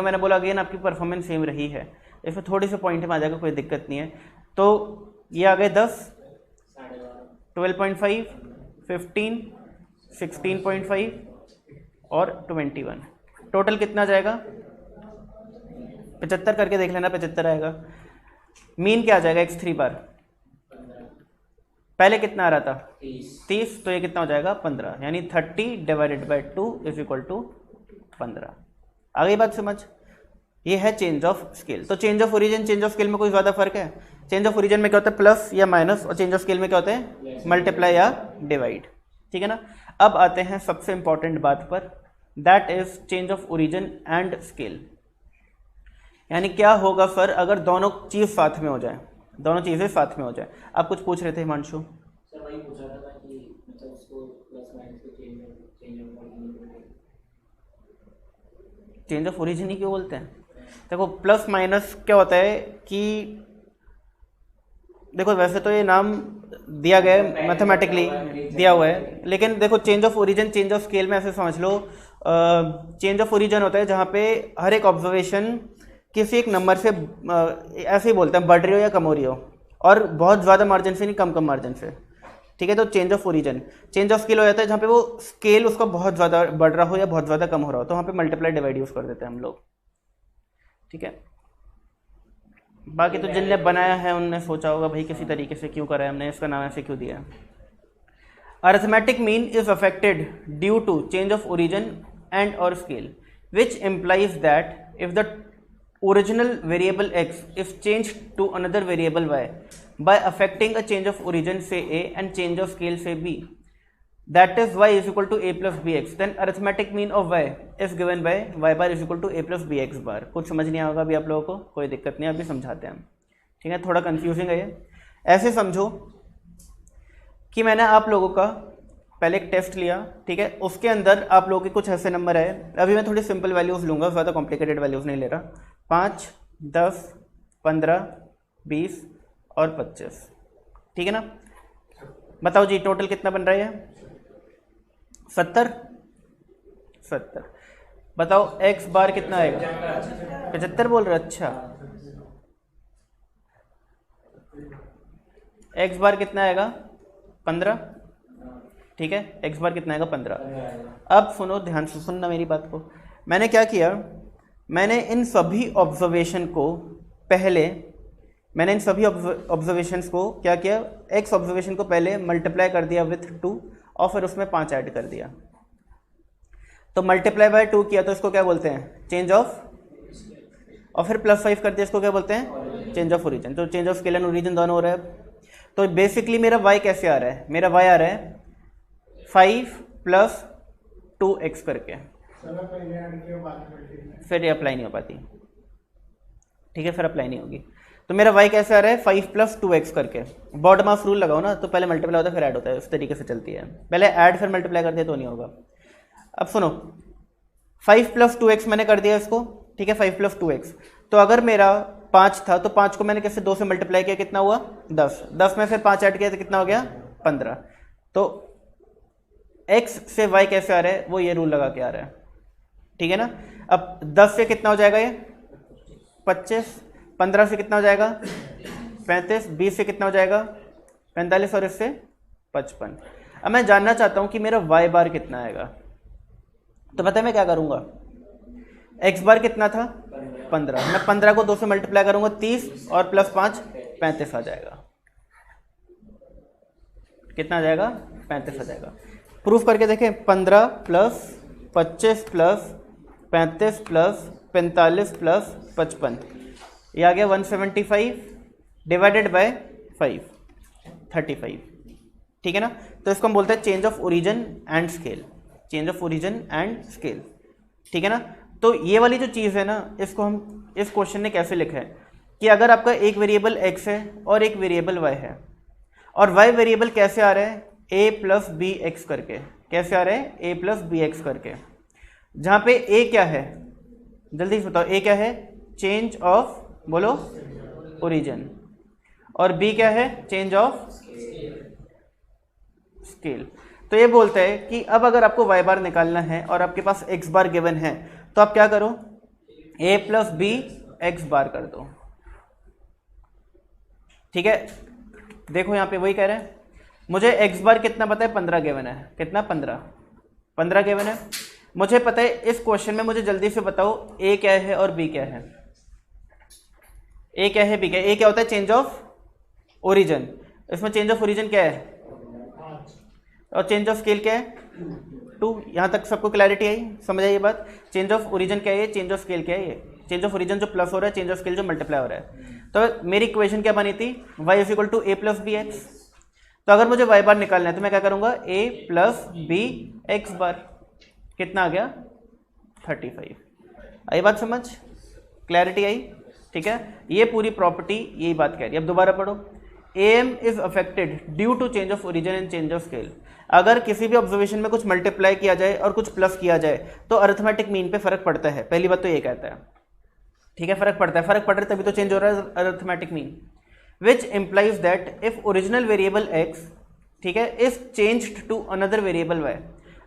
मैंने बोला अगेन आपकी परफॉर्मेंस सेम रही है, इसमें थोड़ी सी पॉइंट में आ जाएगा, कोई दिक्कत नहीं है। तो ये आ गए 10, 12.5, 15, 16.5 और 21। टोटल कितना जाएगा 75। करके देख लेना, 75 आएगा। मीन क्या आ जाएगा x3 बार? पहले कितना आ रहा था 30, तो ये कितना हो जाएगा 15, यानी 30 divided by 2 is equal to 15। आ गई बात समझ? ये है चेंज ऑफ स्केल। तो change of origin, change of scale में कोई ज़्यादा फर्क है? चेंज ऑफ ओरिजिन में क्या होता है प्लस या माइनस, और चेंज ऑफ स्केल में क्या होता है मल्टीप्लाई या डिवाइड, ठीक है ना। अब आते हैं सबसे इंपॉर्टेंट बात पर, that is change of origin and scale. यानी क्या होगा सर अगर दोनों चीज़ साथ में हो जाए, दोनों चीज़ें साथ में हो जाए। आप कुछ पूछ रहे थे हिमांशु? सर वही पूछ रहा था कि मतलब उसको प्लस माइनस को चेंज ऑफ ओरिजिन ही क्यों बोलते हैं? देखो प्लस माइनस क्या होता है कि देखो वैसे तो ये नाम दिया गया है, मैथमेटिकली दिया हुआ है, लेकिन देखो change of origin change of scale में ऐसे समझ लो, चेंज ऑफ ओरिजिन होता है जहाँ पे हर एक ऑब्जर्वेशन किसी एक नंबर से ऐसे ही बोलते हैं बढ़ रही हो या कम हो रही हो, और बहुत ज़्यादा मार्जिन से नहीं, कम मार्जिन से, ठीक है। तो change of origin. Change of scale हो जाता है जहाँ पे वो स्केल उसका बहुत ज़्यादा बढ़ रहा हो या बहुत ज़्यादा कम हो रहा हो, तो वहाँ पे मल्टीप्लाई डिवाइड यूज़ कर देते हैं हम लोग, ठीक है। बाकी तो जिनने बनाया है उनने सोचा होगा भाई किसी तरीके से क्यों करा है हमने, इसका नाम ऐसे क्यों दिया है। Arithmetic mean is affected due to change of origin and और scale which implies that if the original variable x is changed to another variable y by affecting a change of origin say a and change of scale say b, that is y is equal to a plus bx, then arithmetic mean of y is given by y bar is equal to a plus bx bar। कुछ समझ नहीं आएगा अभी आप लोगों को, कोई दिक्कत नहीं, अभी समझाते हैं हम, ठीक है। थोड़ा कंफ्यूजिंग है ये। ऐसे समझो कि मैंने आप लोगों का पहले एक टेस्ट लिया, ठीक है, उसके अंदर आप लोगों के कुछ ऐसे नंबर आए। अभी मैं थोड़ी सिंपल वैल्यूज़ लूँगा, ज़्यादा कॉम्प्लिकेटेड वैल्यूज़ नहीं ले रहा। 5, 10, 15, 20 और 25, ठीक है ना। बताओ जी टोटल कितना बन रहा है? 70। बताओ x बार कितना आएगा? 75 बोल रहे? अच्छा, x बार कितना आएगा? 15, ठीक है। x बार कितना आएगा? 15। अब सुनो, ध्यान से सुनना मेरी बात को। मैंने क्या किया, मैंने इन सभी ऑब्जर्वेशन को क्या किया, x ऑब्जर्वेशन को पहले मल्टीप्लाई कर दिया विथ 2 और फिर उसमें 5 ऐड कर दिया। तो मल्टीप्लाई बाय 2 किया तो इसको क्या बोलते हैं? चेंज ऑफ, और फिर प्लस 5 कर दिया, इसको क्या बोलते हैं? Change of origin. तो change of scale and origin दोनों हो रहा है। तो बेसिकली मेरा y कैसे आ रहा है? मेरा y आ रहा है 5 + 2x करके, फिर ये अप्लाई नहीं हो पाती, ठीक है, फिर अप्लाई नहीं होगी। तो मेरा y कैसे आ रहा है? 5 + 2x करके। बॉटम ऑफ रूल लगाओ ना, तो पहले मल्टीप्लाई होता है फिर ऐड होता है, उस तरीके से चलती है। पहले ऐड फिर मल्टीप्लाई कर दिया तो नहीं होगा। अब सुनो, 5 + 2x मैंने कर दिया इसको, ठीक है, 5 + 2x। तो अगर मेरा 5 था तो 5 को मैंने कैसे 2 से मल्टीप्लाई किया, कितना हुआ 10, 10 में फिर 5 ऐड किया तो कितना हो गया 15। तो x से y कैसे आ रहा है, वो ये रूल लगा के आ रहा है, ठीक है ना। अब 10 से कितना हो जाएगा ये 25, 15 से कितना हो जाएगा 35, 20 से कितना हो जाएगा 45 और इससे 55। अब मैं जानना चाहता हूं कि मेरा y बार कितना आएगा, तो पता है मैं क्या करूंगा, x बार कितना था 15, मैं 15 को 2 से मल्टीप्लाई करूंगा 30 और +5 35 आ जाएगा। कितना आ जाएगा 35 आ जाएगा। प्रूफ करके देखें, 15 + 25 + 35 + 45 + 55, ये आ गया 175 डिवाइडेड बाय 5, 35, ठीक है ना। तो इसको हम बोलते हैं change of origin and scale, change of origin and scale, ठीक है ना। तो ये वाली जो चीज़ है ना, इसको हम इस क्वेश्चन ने कैसे लिखा है कि अगर आपका एक वेरिएबल x है और एक वेरिएबल y है, और y वेरिएबल कैसे आ रहा है a + bx करके, कैसे आ रहा है a + bx करके, जहाँ पे a क्या है, जल्दी से बताओ, a क्या है चेंज ऑफ, बोलो ओरिजिन, और b क्या है चेंज ऑफ स्केल। तो ये बोलता है कि अब अगर आपको y बार निकालना है और आपके पास x बार गिवन है, तो आप क्या करो a + b x बार कर दो, ठीक है। देखो यहाँ पे वही कह रहे हैं, मुझे x बार कितना पता है 15 गिवन है, कितना 15 गिवन है। मुझे पता है इस क्वेश्चन में, मुझे जल्दी से बताओ a क्या है और b क्या है, a क्या है b क्या है। a क्या होता है चेंज ऑफ ओरिजिन, इसमें चेंज ऑफ ओरिजिन क्या है और चेंज ऑफ स्केल क्या है 2। यहाँ तक सबको क्लैरिटी आई, समझ आई ये बात। चेंज ऑफ ओरिजिन क्या है ये, चेंज ऑफ स्केल क्या है ये, चेंज ऑफ ओरिजिन जो प्लस हो रहा है, चेंज ऑफ स्केल जो मल्टीप्लाई हो रहा है। तो मेरी इक्वेशन क्या बनी थी, y = a + bx। तो अगर मुझे y बार निकालना है तो मैं क्या करूँगा a + bx बार, कितना आ गया 35। आई बात समझ, क्लैरिटी आई, ठीक है। ये पूरी प्रॉपर्टी यही बात कह रही है। अब दोबारा पढ़ो, am is affected due to change of origin and change of scale. अगर किसी भी ऑब्जर्वेशन में कुछ मल्टीप्लाई किया जाए और कुछ प्लस किया जाए तो अरिथमेटिक मीन पे फर्क पड़ता है, पहली बात तो ये कहता है, ठीक है, फर्क पड़ता है, फर्क पड़ रहा है तभी तो चेंज हो रहा है arithmetic mean, which implies that if original variable x, ठीक है, is changed to another variable y।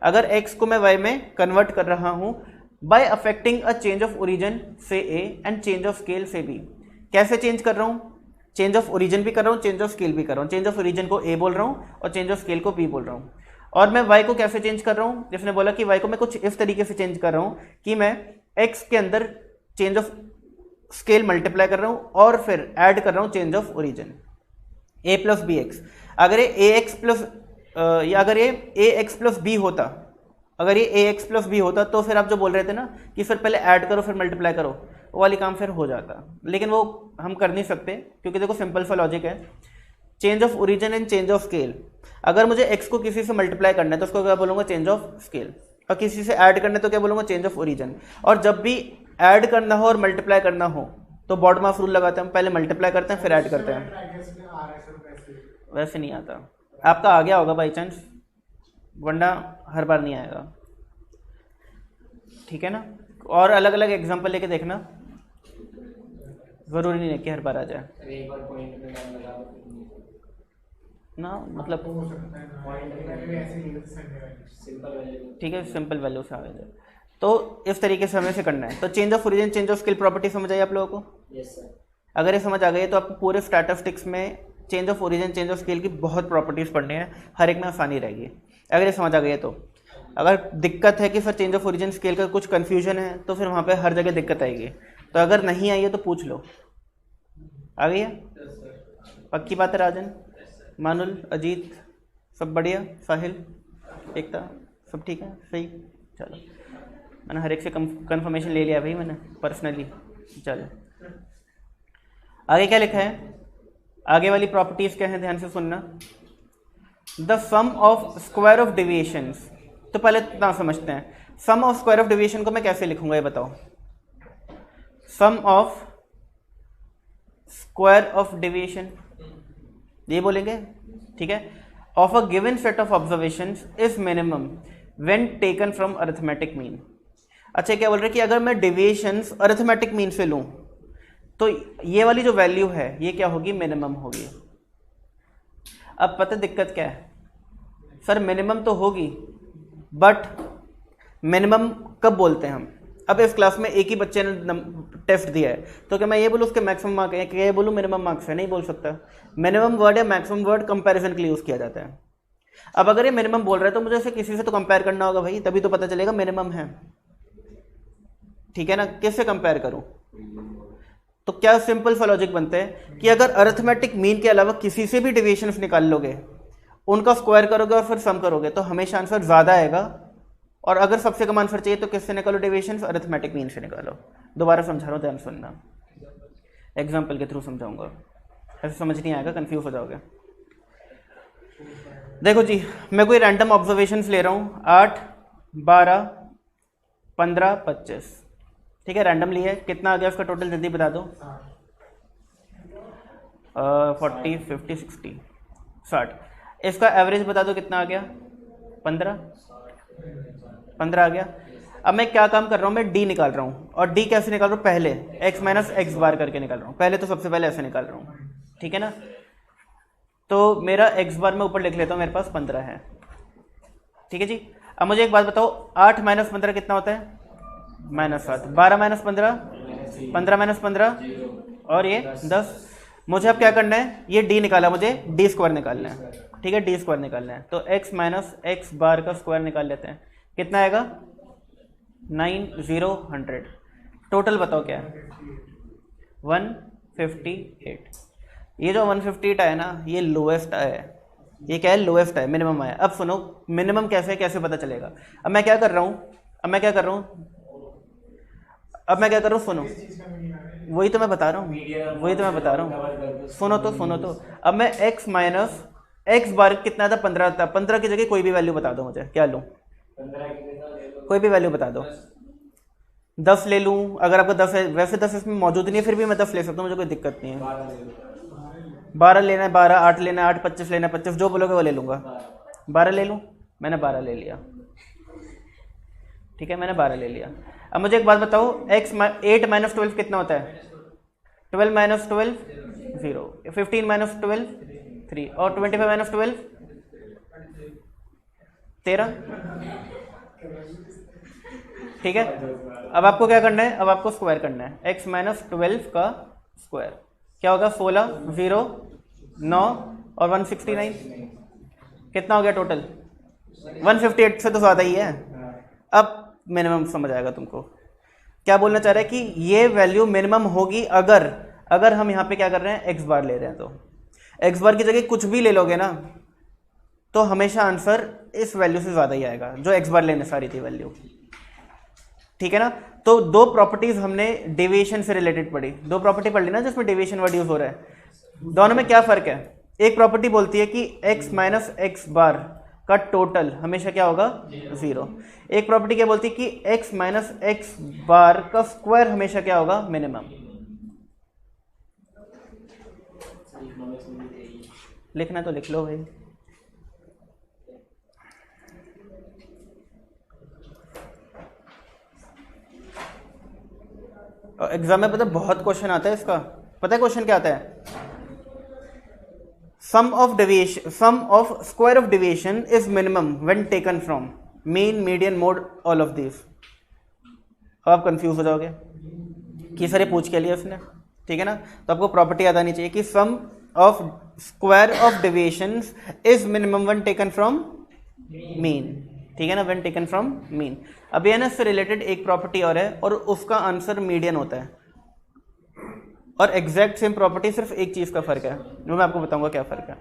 अगर x को मैं y में कन्वर्ट कर रहा हूं by affecting a change of origin से a and change of scale से b। कैसे चेंज कर रहा हूं, चेंज ऑफ ओरिजिन भी कर रहा हूँ, चेंज ऑफ स्केल भी कर रहा हूँ। चेंज ऑफ ओरिजिन को a बोल रहा हूँ और चेंज ऑफ स्केल को b बोल रहा हूँ। और मैं y को कैसे चेंज कर रहा हूँ, जिसने बोला कि y को मैं कुछ इस तरीके से चेंज कर रहा हूँ कि मैं x के अंदर चेंज ऑफ स्केल मल्टीप्लाई कर रहा हूँ और फिर ऐड कर रहा हूँ change of origin, a + bx। अगर ये ax प्लस या अगर ये ax + b होता, अगर ये ax + b होता तो फिर आप जो बोल रहे थे ना कि फिर पहले ऐड करो फिर मल्टीप्लाई करो, वो वाली काम फिर हो जाता, लेकिन वो हम कर नहीं सकते क्योंकि देखो सिंपल सा लॉजिक है, change of origin and change of scale. अगर मुझे x को किसी से मल्टीप्लाई करना है तो उसको क्या बोलूँगा चेंज ऑफ स्केल, और किसी से ऐड करना है तो क्या बोलूँगा चेंज ऑफ ओरिजिन। और जब भी ऐड करना हो और मल्टीप्लाई करना हो तो बॉटम ऑफ रूल लगाते हैं, हम पहले मल्टीप्लाई करते हैं फिर ऐड करते हैं। वैसे नहीं आता, आपका आ गया होगा बाई चांस, वरना हर बार नहीं आएगा, ठीक है ना। और अलग अलग एग्जांपल लेके देखना, ज़रूरी नहीं है कि हर बार आ जाए एक बार पॉइंट में नाम लगा ना, मतलब सिंपल वैल्यू, ठीक है, सिंपल वैल्यू से आ जाए। तो इस तरीके से हमें से करना है। तो change of origin change of scale property समझ आई आप लोगों को? Yes sir. अगर ये समझ आ गई तो आपको पूरे स्टैटिस्टिक्स में change of origin change of scale की बहुत प्रॉपर्टीज़ पढ़नी है, हर एक में आसानी रहेगी अगर ये समझ आ गई है तो। अगर दिक्कत है कि sir change of origin scale का कुछ कन्फ्यूजन है तो फिर वहाँ पे हर जगह दिक्कत आएगी, तो अगर नहीं आई है तो पूछ लो। आ गई है? पक्की बात है राजन, मानुल, अजीत, सब बढ़िया, साहिल, एकता, सब ठीक है, सही। चलो, मैंने हर एक से कंफर्मेशन ले लिया भाई मैंने पर्सनली। चलो आगे क्या लिखा है, आगे वाली प्रॉपर्टीज क्या है, ध्यान से सुनना। The sum of square of deviations. तो पहले इतना समझते हैं, sum of square of deviation को मैं कैसे लिखूंगा ये बताओ। Sum of square of deviation ये बोलेंगे, ठीक है। Of a given set of observations is minimum when taken from arithmetic mean. अच्छा क्या बोल रहे हैं कि अगर मैं डेविएशंस अरिथमेटिक मीन से लूँ तो ये वाली जो वैल्यू है ये क्या होगी, मिनिमम होगी। अब पता दिक्कत क्या है सर, मिनिमम तो होगी बट मिनिमम कब बोलते हैं हम? अब इस क्लास में एक ही बच्चे ने टेस्ट दिया है तो क्या मैं ये बोलूँ उसके मैक्सिमम मार्क है, क्या ये बोलूँ मिनिमम मार्क्स है? नहीं बोल सकता। मिनिमम वर्ड या मैक्सिमम वर्ड कंपैरिजन के लिए यूज़ किया जाता है। अब अगर ये मिनिमम बोल रहा है तो मुझे इसे किसी से तो कंपेयर करना होगा भाई, तभी तो पता चलेगा मिनिमम है, ठीक है ना। किससे कंपेयर करूँ? तो क्या सिंपल सा लॉजिक बनता है कि अगर अरिथमेटिक मीन के अलावा किसी से भी डेविएशंस निकाल लोगे, उनका स्क्वायर करोगे और फिर सम करोगे तो हमेशा आंसर ज़्यादा आएगा। और अगर सबसे कम आंसर चाहिए तो किससे निकालो डेविएशंस? अरिथमेटिक मीन से निकालो। दोबारा समझा रहा हूँ, ध्यान सुनना, एग्जाम्पल के थ्रू समझाऊंगा, ऐसे समझ नहीं आएगा, कंफ्यूज हो जाओगे। देखो जी, मैं कोई रैंडम ऑब्जर्वेशंस ले रहा हूँ 8, 12, 15, 25, ठीक है, रैंडमली है। कितना आ गया उसका टोटल, जल्दी बता दो। 40, 50, 60, 60। इसका एवरेज बता दो कितना आ गया? 15 आ गया। अब मैं क्या काम कर रहा हूँ, मैं डी निकाल रहा हूँ। और डी कैसे निकाल रहा हूँ? पहले x माइनस एक्स बार करके निकाल रहा हूँ। पहले तो सबसे पहले ऐसे निकाल रहा हूँ, ठीक है ना। तो मेरा x बार मैं ऊपर लिख लेता हूँ, मेरे पास 15 है, ठीक है जी। अब मुझे एक बात बताओ, 8 माइनस 15 कितना होता है? -7। 12 माइनस 15, 15 माइनस 15 और ये 10। मुझे अब क्या करना है, ये डी निकाला, मुझे डी स्क्वायर निकालना है, ठीक है, डी स्क्वायर निकालना है। तो x माइनस एक्स बार का स्क्वायर निकाल लेते हैं, कितना आएगा? 9, 100। टोटल बताओ क्या है? 158। ये जो 158 आया ना, ये लोएस्ट आया है। ये क्या है? लोएस्ट है, मिनिमम आया। अब सुनो, मिनिमम कैसे है, कैसे पता चलेगा? अब मैं क्या कर रहा हूँ, सुनो, वही तो मैं बता रहा हूँ, सुनो तो। अब मैं x माइनस एक्स बार कितना था? 15 था। 15 की जगह कोई भी वैल्यू बता दो मुझे, क्या लूँ? कोई भी वैल्यू बता दो। 10 ले लूँ? अगर आपका 10 है, वैसे 10 इसमें मौजूद नहीं है, फिर भी मैं 10 ले सकता हूँ, मुझे कोई दिक्कत नहीं है। 12 लेना है 12, 8 लेना है 8, 25 लेना है 25, जो बोलोगे वो ले लूँगा। 12 ले लूँ? मैंने 12 ले लिया, ठीक है, मैंने 12 ले लिया। अब मुझे एक बात बताओ, 8 माइनस 12 कितना होता है? 12 माइनस 12 0, 15 माइनस 12 3, और 25 माइनस 12 13, ठीक है। अब आपको क्या करना है? अब आपको स्क्वायर करना है। x माइनस 12 का स्क्वायर क्या होगा? 16, 0, 9 और 169, कितना हो गया टोटल? 158 से तो ज़्यादा ही है। अब मिनिमम समझ आएगा तुमको। क्या बोलना चाह रहा है कि ये वैल्यू मिनिमम होगी अगर हम यहाँ पे क्या कर रहे हैं, x बार ले रहे हैं। तो x बार की जगह कुछ भी ले लोगे ना तो हमेशा आंसर इस वैल्यू से ज़्यादा ही आएगा जो x बार लेने सारी थी वैल्यू, ठीक है ना। तो दो प्रॉपर्टीज हमने डेविएशन से रिलेटेड पढ़ी, दो प्रॉपर्टी पढ़ ली ना जिसमें डेविएशन वर्ड यूज हो रहा है। दोनों में क्या फर्क है? एक प्रॉपर्टी बोलती है कि x माइनस एक्स बार का टोटल हमेशा क्या होगा? 0। एक प्रॉपर्टी क्या बोलती है कि x माइनस एक्स बार का स्क्वायर हमेशा क्या होगा? मिनिमम। लिखना तो लिख लो भाई। एग्जाम में पता बहुत क्वेश्चन आता है इसका। पता है क्वेश्चन क्या आता है? Sum of square of deviation is minimum when taken from mean, median, mode, all of this. अब आप कंफ्यूज हो जाओगे कि सर ये पूछ के लिया उसने, ठीक है ना। तो आपको प्रॉपर्टी याद आनी चाहिए कि sum of square of deviation is minimum when taken from mean, ठीक है ना, व्हेन टेकन फ्रॉम मीन। अब ये ना इससे रिलेटेड एक प्रॉपर्टी और है और उसका आंसर मीडियन होता है। और एग्जैक्ट सेम प्रॉपर्टी, सिर्फ एक चीज का फर्क है, वो मैं आपको बताऊंगा क्या फर्क है।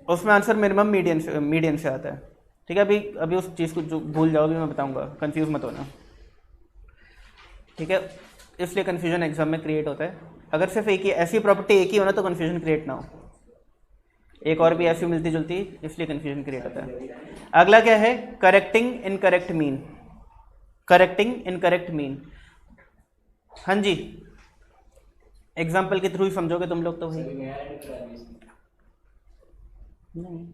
उसमें आंसर मिनिमम मीडियन से आता है, ठीक है। अभी उस चीज को जो भूल जाओगे मैं बताऊंगा, कंफ्यूज मत होना, ठीक है। इसलिए कंफ्यूजन एग्जाम में क्रिएट होता है। अगर सिर्फ एक ही ऐसी प्रॉपर्टी एक ही हो ना तो कंफ्यूजन क्रिएट ना हो, एक और भी ऐसी मिलती जुलती, इसलिए कंफ्यूजन क्रिएट होता है। अगला क्या है? Correcting incorrect mean. Correcting incorrect mean, हाँ जी, एग्जाम्पल के थ्रू ही समझोगे तुम लोग तो भाई। नहीं,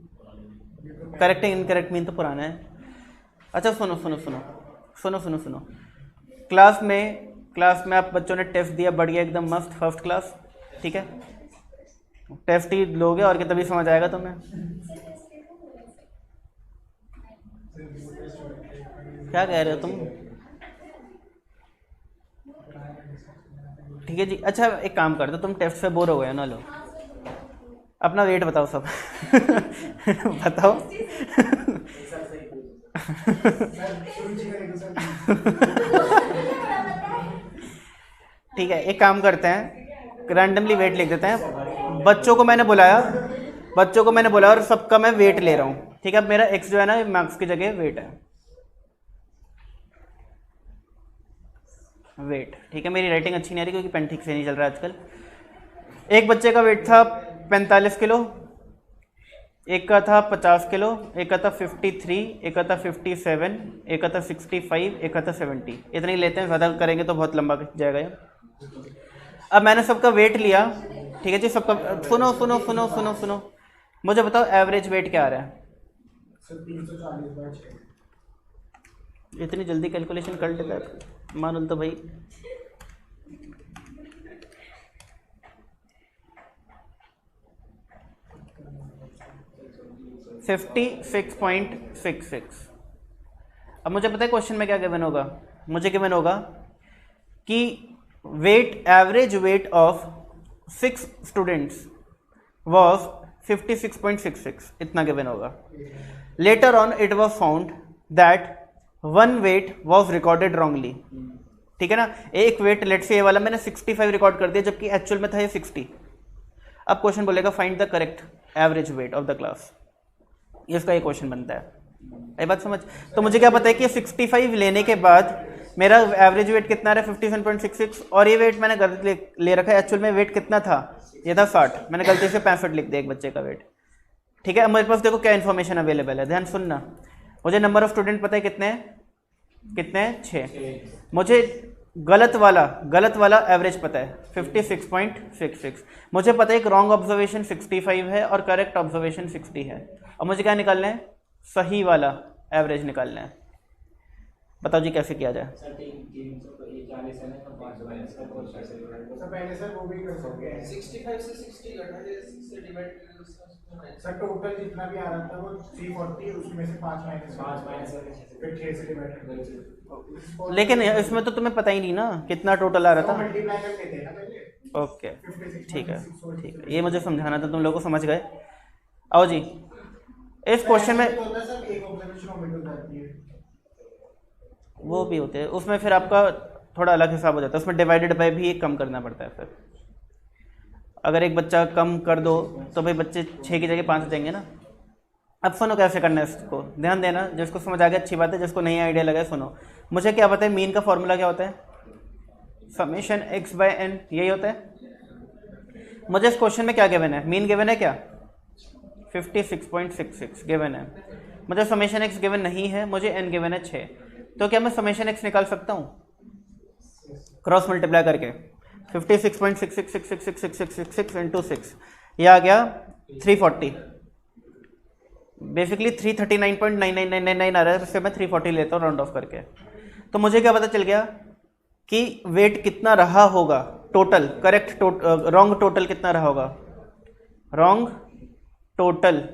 करेक्टिंग इनकरेक्ट मीन तो पुराना है। अच्छा सुनो सुनो सुनो सुनो सुनो सुनो, क्लास में आप बच्चों ने टेस्ट दिया, बढ़िया एकदम मस्त फर्स्ट क्लास, ठीक है, टेस्ट ही लोगे और क्या, तभी समझ आएगा तुम्हें। क्या कह रहे हो तुम? ठीक है जी। अच्छा एक काम कर दो, तुम टेस्ट से बोर हो गए ना, लो अपना वेट बताओ सब बताओ ठीक है, एक काम करते हैं, रैंडमली वेट लिख देते हैं। बच्चों को मैंने बुलाया और सबका मैं वेट ले रहा हूँ, ठीक है। अब मेरा एक्स जो है ना, मार्क्स की जगह वेट है, वेट, ठीक है। मेरी राइटिंग अच्छी नहीं आ रही क्योंकि पेन ठीक से नहीं चल रहा है आजकल। एक बच्चे का वेट था 45 किलो, एक का था 50 किलो, एक का था 53, एक का था 57, एक का था 65, एक का था 70। इतने ही लेते हैं, ज़्यादा करेंगे तो बहुत लंबा जाएगा ये। अब मैंने सबका वेट लिया, ठीक है जी, सबका। सुनो सुनो सुनो सुनो सुनो, मुझे बताओ एवरेज वेट क्या आ रहा है? इतनी जल्दी कैलकुलेशन कर लेता है मानुल तो भाई। $56.66। अब मुझे पता है क्वेश्चन में क्या गिवन होगा, मुझे गिवन होगा कि weight, average weight of 6 students was 56.66, इतना गिवन होगा। Later on it was found that 1 weight was recorded wrongly, ठीक है ना। एक वेट लेट से ये वाला मैंने 65 रिकॉर्ड कर दिया, जबकि एक्चुअल में था ये 60। अब क्वेश्चन बोलेगा find the correct average weight of the class, इसका ये क्वेश्चन बनता है। ये बात समझ? तो मुझे क्या पता है कि 65 लेने के बाद मेरा एवरेज वेट कितना रहा है, 57.66, और ये वेट मैंने गलत ले रखा है। एक्चुअल में वेट कितना था, ये था 60, मैंने गलती से 65 लिख दिया एक बच्चे का वेट, ठीक है। अब मेरे पास देखो क्या इन्फॉर्मेशन अवेलेबल है, ध्यान सुनना। मुझे नंबर ऑफ स्टूडेंट पता है कितने हैं 6। मुझे गलत वाला एवरेज पता है 56.66। मुझे पता है एक रॉन्ग ऑब्जर्वेशन 65 है और करेक्ट ऑब्जर्वेशन 60 है। अब मुझे क्या निकालना है, सही वाला एवरेज निकालना है। बताओ जी कैसे किया जाए? सर टोटल जितना भी आ रहा था वो 340, उसमें से 5 माइनस फिर 6 से डिवाइड। लेकिन इसमें तो तुम्हें पता ही नहीं ना कितना टोटल आ रहा था। मल्टीप्लाई कर लेते हैं ना पहले। ओके ठीक है, ये मुझे समझाना था, तुम लोगों को समझ गए। आओ जी, इस क्वेश्चन में वो भी होते हैं, उसमें फिर आपका थोड़ा अलग हिसाब हो जाता है, उसमें डिवाइडेड बाय भी कम करना पड़ता है। फिर अगर एक बच्चा कम कर दो तो भाई बच्चे 6 की जगह 5 देंगे ना। अब सुनो कैसे करना है इसको, ध्यान देना। जिसको समझ आ गया अच्छी बात है, जिसको नहीं आइडिया लगा सुनो। मुझे क्या पता है, मीन का फॉर्मूला क्या होता है, समेशन x/n, यही होता है। मुझे इस क्वेश्चन में क्या गिवन है, मीन गिवन है क्या, 56.66 गिवन है। मुझे समेशन x गिवन नहीं है, मुझे n गिवन है 6। तो क्या मैं समेशन x निकाल सकता हूँ क्रॉस मल्टीप्लाई करके? 56.666666 इंटू 6, ये आ गया 340। बेसिकली 339.99999 आ रहा है, इससे मैं 340 लेता हूँ राउंड ऑफ करके। तो मुझे क्या पता चल गया कि वेट कितना रहा होगा टोटल, करेक्ट रॉन्ग टोटल कितना रहा होगा, रॉन्ग टोटल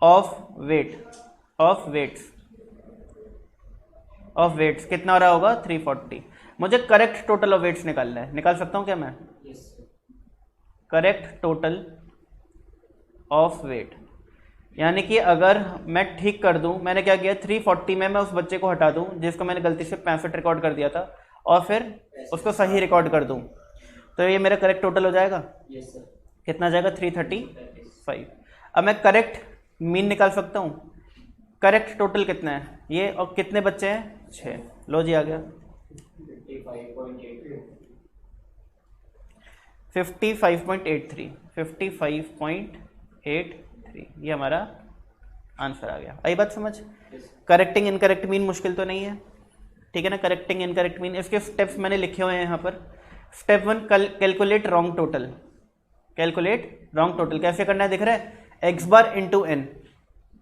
ऑफ वेट्स कितना रहा होगा, 340। मुझे करेक्ट टोटल ऑफ वेट्स निकालना है, निकाल सकता हूँ क्या मैं? करेक्ट टोटल ऑफ वेट, यानी कि अगर मैं ठीक कर दूं, मैंने क्या किया, 340 में मैं उस बच्चे को हटा दूं जिसको मैंने गलती से 65 रिकॉर्ड कर दिया था, और फिर उसको सही रिकॉर्ड कर दूं, तो ये मेरा करेक्ट टोटल हो जाएगा। कितना जाएगा, 335। अब मैं करेक्ट मीन निकाल सकता हूँ। करेक्ट टोटल कितना है ये, और कितने बच्चे हैं, 6। लो जी आ गया 55.83, ये हमारा आंसर आ गया। आई बात समझ? करेक्टिंग इनकरेक्ट मीन मुश्किल तो नहीं है, ठीक है ना। करेक्टिंग इनकरेक्ट मीन, इसके स्टेप्स मैंने लिखे हुए हैं यहाँ पर। Step 1, calculate wrong total. कैसे करना है दिख रहा है, x बार इंटू n,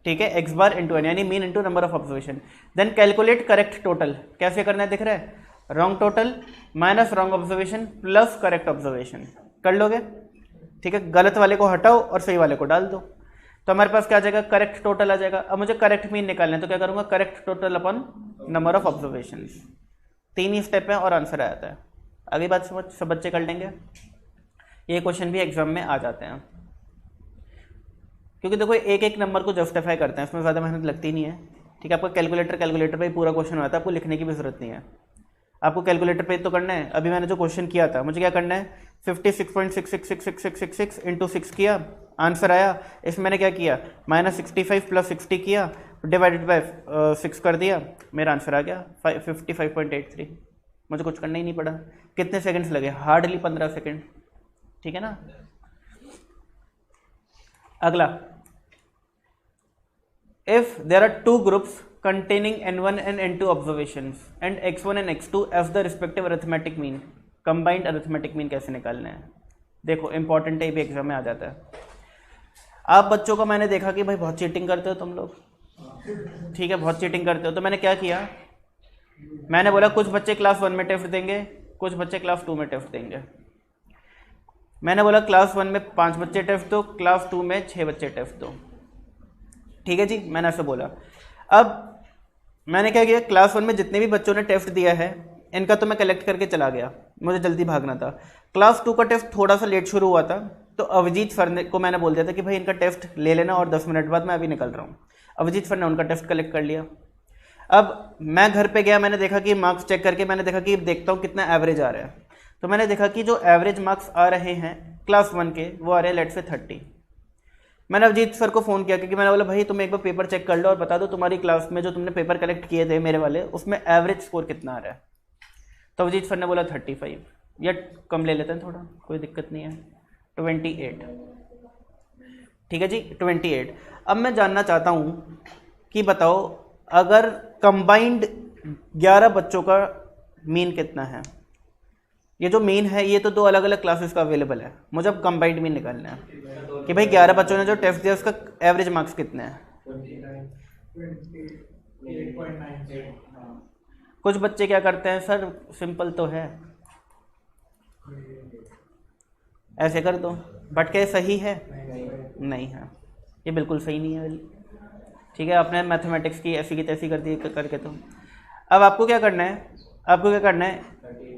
ठीक है, x बार इंटू n, यानी mean into number of observation. Then calculate correct total, कैसे करना है दिख रहा है, wrong total minus wrong observation plus correct observation, कर लोगे, ठीक है, गलत वाले को हटाओ और सही वाले को डाल दो, तो हमारे पास क्या आ जाएगा, करेक्ट टोटल आ जाएगा। अब मुझे करेक्ट मीन निकालना है, तो क्या करूंगा, correct total upon number of observation, 3 he step है और आंसर आ जाता है। अगली बात समझ सब बच्चे कर लेंगे, ये क्वेश्चन भी एग्जाम में आ जाते हैं, क्योंकि देखो एक एक नंबर को जस्टिफाई करते हैं, इसमें ज़्यादा मेहनत लगती नहीं है, ठीक है। आपका कैलकुलेटर पे ही पूरा क्वेश्चन आता है, आपको लिखने की भी जरूरत नहीं है, आपको कैलकुलेटर पे तो करना है। अभी मैंने जो क्वेश्चन किया था, मुझे क्या करना है, 56.666666 इंटू 6 किया, आंसर आया। इसमें मैंने क्या किया, -65 + 60 किया, डिवाइडेड बाय 6 कर दिया, मेरा आंसर आ गया 55.83। मुझे कुछ करना ही नहीं पड़ा। कितने सेकंड्स लगे, हार्डली 15 सेकंड, ठीक है ना। अगला, if there are 2 groups containing n1 and n2 observations and x1 and x2 as the respective arithmetic mean, combined arithmetic mean कैसे निकालना है, देखो इंपॉर्टेंट है, भी एग्जाम में आ जाता है। आप बच्चों को मैंने देखा कि भाई बहुत चीटिंग करते हो तुम लोग, ठीक है, बहुत चीटिंग करते हो, तो मैंने क्या किया, मैंने बोला कुछ बच्चे क्लास 1 में टेस्ट देंगे, कुछ बच्चे क्लास 2 में टेस्ट देंगे। मैंने बोला क्लास 1 में 5 बच्चे टेस्ट दो, क्लास 2 में 6 बच्चे टेस्ट दो, ठीक है जी, मैंने ऐसा बोला। अब मैंने क्या किया, क्लास 1 में जितने भी बच्चों ने टेस्ट दिया है इनका तो मैं कलेक्ट करके चला गया, मुझे जल्दी भागना था। क्लास 2 का टेस्ट थोड़ा सा लेट शुरू हुआ था, तो अभिजीत सर को मैंने बोल दिया था कि भाई इनका टेस्ट ले लेना और 10 मिनट बाद मैं अभी निकल रहा हूँ। अभिजीत सर ने उनका टेस्ट कलेक्ट कर लिया। अब मैं घर पे गया, मैंने देखा कि मार्क्स चेक करके मैंने देखा कि देखता हूँ कितना एवरेज आ रहा है, तो मैंने देखा कि जो एवरेज मार्क्स आ रहे हैं क्लास 1 के वो आ रहे हैं लेट से 30। मैंने अभिजीत सर को फ़ोन किया, क्योंकि मैंने बोला भाई तुम एक बार पेपर चेक कर लो और बता दो तुम्हारी क्लास में जो तुमने पेपर कलेक्ट किए थे मेरे वाले, उसमें एवरेज स्कोर कितना आ रहा है। तो अभिजीत सर ने बोला 35, या कम ले लेते हैं थोड़ा, कोई दिक्कत नहीं है, 28, ठीक है जी, 28। अब मैं जानना चाहता हूँ कि बताओ अगर कंबाइंड 11 बच्चों का मीन कितना है। ये जो मीन है ये तो 2 अलग अलग क्लासेस का अवेलेबल है, मुझे अब कंबाइंड मीन निकालना है कि भाई 11 बच्चों ने जो टेस्ट दिया उसका एवरेज मार्क्स कितने हैं। 28.98। कुछ बच्चे क्या करते हैं, सर सिंपल तो है, ऐसे कर दो, बट क्या सही है, नहीं है, ये बिल्कुल सही नहीं है, ठीक है। आपने मैथमेटिक्स की ऐसी की तैसी कर दी करके, तो अब आपको क्या करना है, आपको क्या करना है,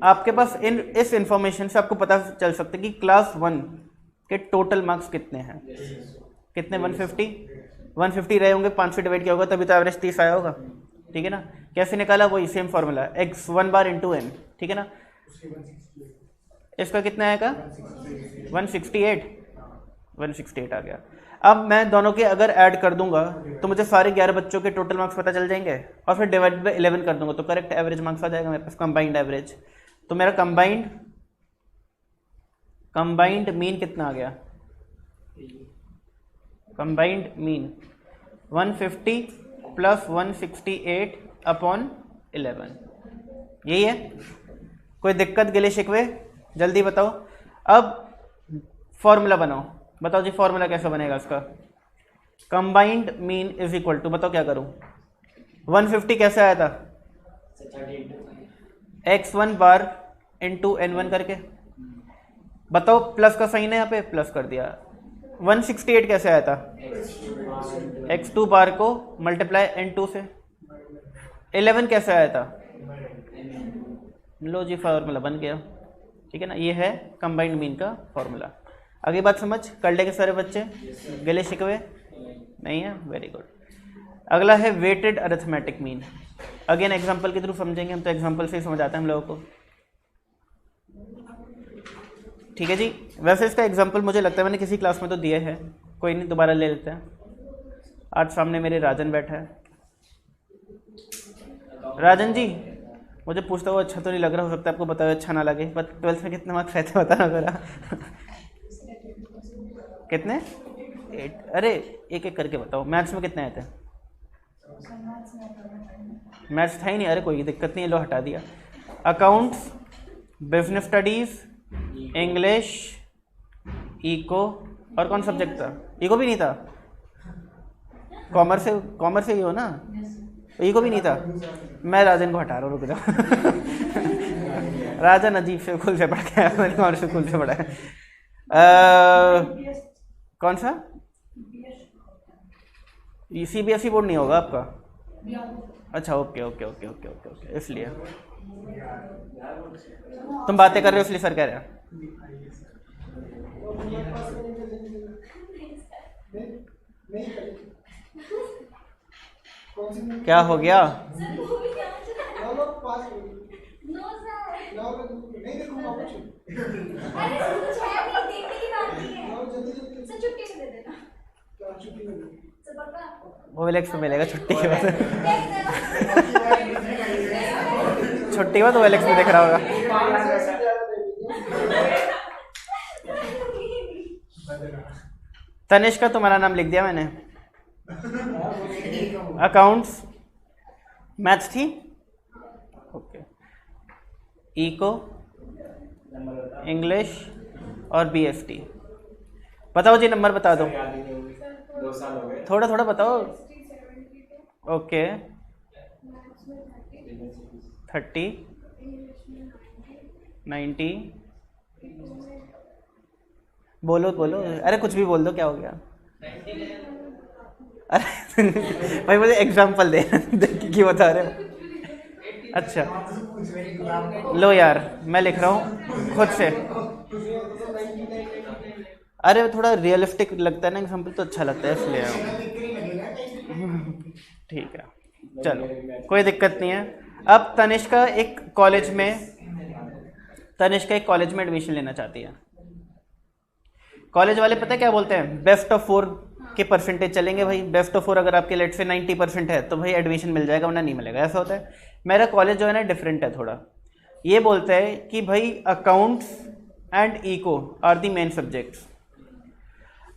आपके पास इस इंफॉर्मेशन से आपको पता चल सकता है कि क्लास 1 के टोटल मार्क्स कितने हैं, कितने, 150 रहे होंगे, 5 से डिवाइड किया होगा तभी तो एवरेज 30 आया होगा, ठीक है ना। कैसे निकाला, वही सेम फार्मूला, x1 बार इंटू n, ठीक है ना। इसका कितना आएगा, 168 आ गया। अब मैं दोनों के अगर ऐड कर दूंगा तो मुझे सारे 11 बच्चों के टोटल मार्क्स पता चल जाएंगे, और फिर डिवाइड बाय 11 कर दूंगा तो करेक्ट एवरेज मार्क्स आ जाएगा मेरे पास, कंबाइंड एवरेज। तो मेरा कंबाइंड मीन कितना आ गया, कंबाइंड मीन 150 + 168/11, यही है। कोई दिक्कत, गिले शिकवे, जल्दी बताओ। अब फॉर्मूला बनाओ, बताओ जी फॉर्मूला कैसे बनेगा इसका, combined mean is equal to, बताओ क्या करूं, 150 कैसे आया था, x1 बार इंटू n1 करके, बताओ प्लस का साइन है यहाँ पे, प्लस कर दिया। 168 कैसे आया था, x2 बार को मल्टीप्लाई n2 से। 11 कैसे आया था, लो जी फार्मूला बन गया, ठीक है ना। ये है कंबाइंड मीन का फॉर्मूला। अगली बात समझ कर लेंगे सारे बच्चे, गले शिकवे नहीं है, वेरी गुड। अगला है weighted arithmetic mean, again example के थ्रू समझेंगे हम, तो एग्जांपल से ही समझ आता है हम लोगों को, ठीक है जी। वैसे इसका एग्जांपल मुझे लगता है मैंने किसी क्लास में तो दिया है, कोई नहीं दोबारा ले लेते हैं। आज सामने मेरे राजन बैठा है, राजन जी मुझे पूछता हुआ अच्छा तो नहीं लग रहा, हो सकता है आपको बताओ अच्छा ना लगे, बट 12th में कितने मार्क्स रहते बताना जरा। कितने, 8, अरे एक एक करके बताओ। मैथ्स में कितने आए थे, मैथ्स था ही नहीं, अरे कोई दिक्कत नहीं है, लो हटा दिया। Accounts, business studies, English, eco, और कौन सब्जेक्ट था, इको भी नहीं था, कॉमर्स से ही हो ना? ईको भी नहीं था। मैं राजन को हटा रहा हूँ, रुक जाओ। राजन अजीब से स्कूल से पढ़ के आया, मैंने कौन से स्कूल से पढ़ा है? कौन सा? CBSE बोर्ड नहीं होगा आपका? अच्छा, okay okay okay okay okay okay, इसलिए तुम बातें कर रहे हो इसलिए सर कह रहे हैं। क्या हो गया? OLX में मिलेगा छुट्टी के बाद। छुट्टी के बाद OLX में दिख रहा होगा। तनिष्क का तुम्हारा नाम लिख दिया मैंने। अकाउंट्स, मैथ्स थी, ओके, इको, इंग्लिश और BST। बताओ जी, नंबर बता दो। 2 साल हो गए। थोड़ा थोड़ा बताओ। ओके, 30, 90, बोलो बोलो, अरे कुछ भी बोल दो, क्या हो गया? अरे भाई मुझे एग्जाम्पल दे क्यों बता रहे हो? अच्छा लो यार, मैं लिख रहा हूँ खुद से। अरे थोड़ा रियलिस्टिक लगता है ना एग्जाम्पल, तो अच्छा लगता है इसलिए। ठीक है, चलो कोई दिक्कत नहीं है। अब तनिष्का एक कॉलेज में एडमिशन लेना चाहती है। कॉलेज वाले पता है क्या बोलते हैं? बेस्ट ऑफ 4 के परसेंटेज चलेंगे भाई। बेस्ट ऑफ 4 अगर आपके लेट से 90% है तो भाई एडमिशन मिल जाएगा, वरना नहीं मिलेगा, ऐसा होता है। मेरा कॉलेज जो है ना डिफरेंट है थोड़ा। ये बोलते हैं कि भाई accounts and eco are the main subjects.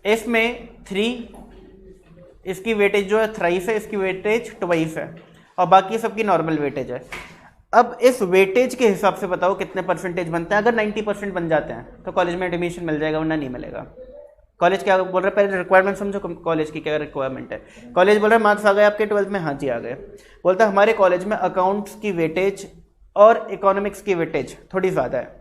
इसमें 3, इसकी वेटेज जो है थ्राइस है, इसकी वेटेज ट्वाइस है, और बाकी सबकी नॉर्मल वेटेज है। अब इस वेटेज के हिसाब से बताओ कितने परसेंटेज बनते हैं। अगर 90% बन जाते हैं तो कॉलेज में एडमिशन मिल जाएगा, वरना नहीं मिलेगा। कॉलेज क्या बोल रहा है, पहले रिक्वायरमेंट समझो कॉलेज की क्या रिक्वायरमेंट है। कॉलेज बोल रहा है मार्क्स आ गए आपके 12th में, हाँ जी आ गए। बोलता है हमारे कॉलेज में अकाउंट्स की वेटेज और इकोनॉमिक्स की वेटेज थोड़ी ज़्यादा है।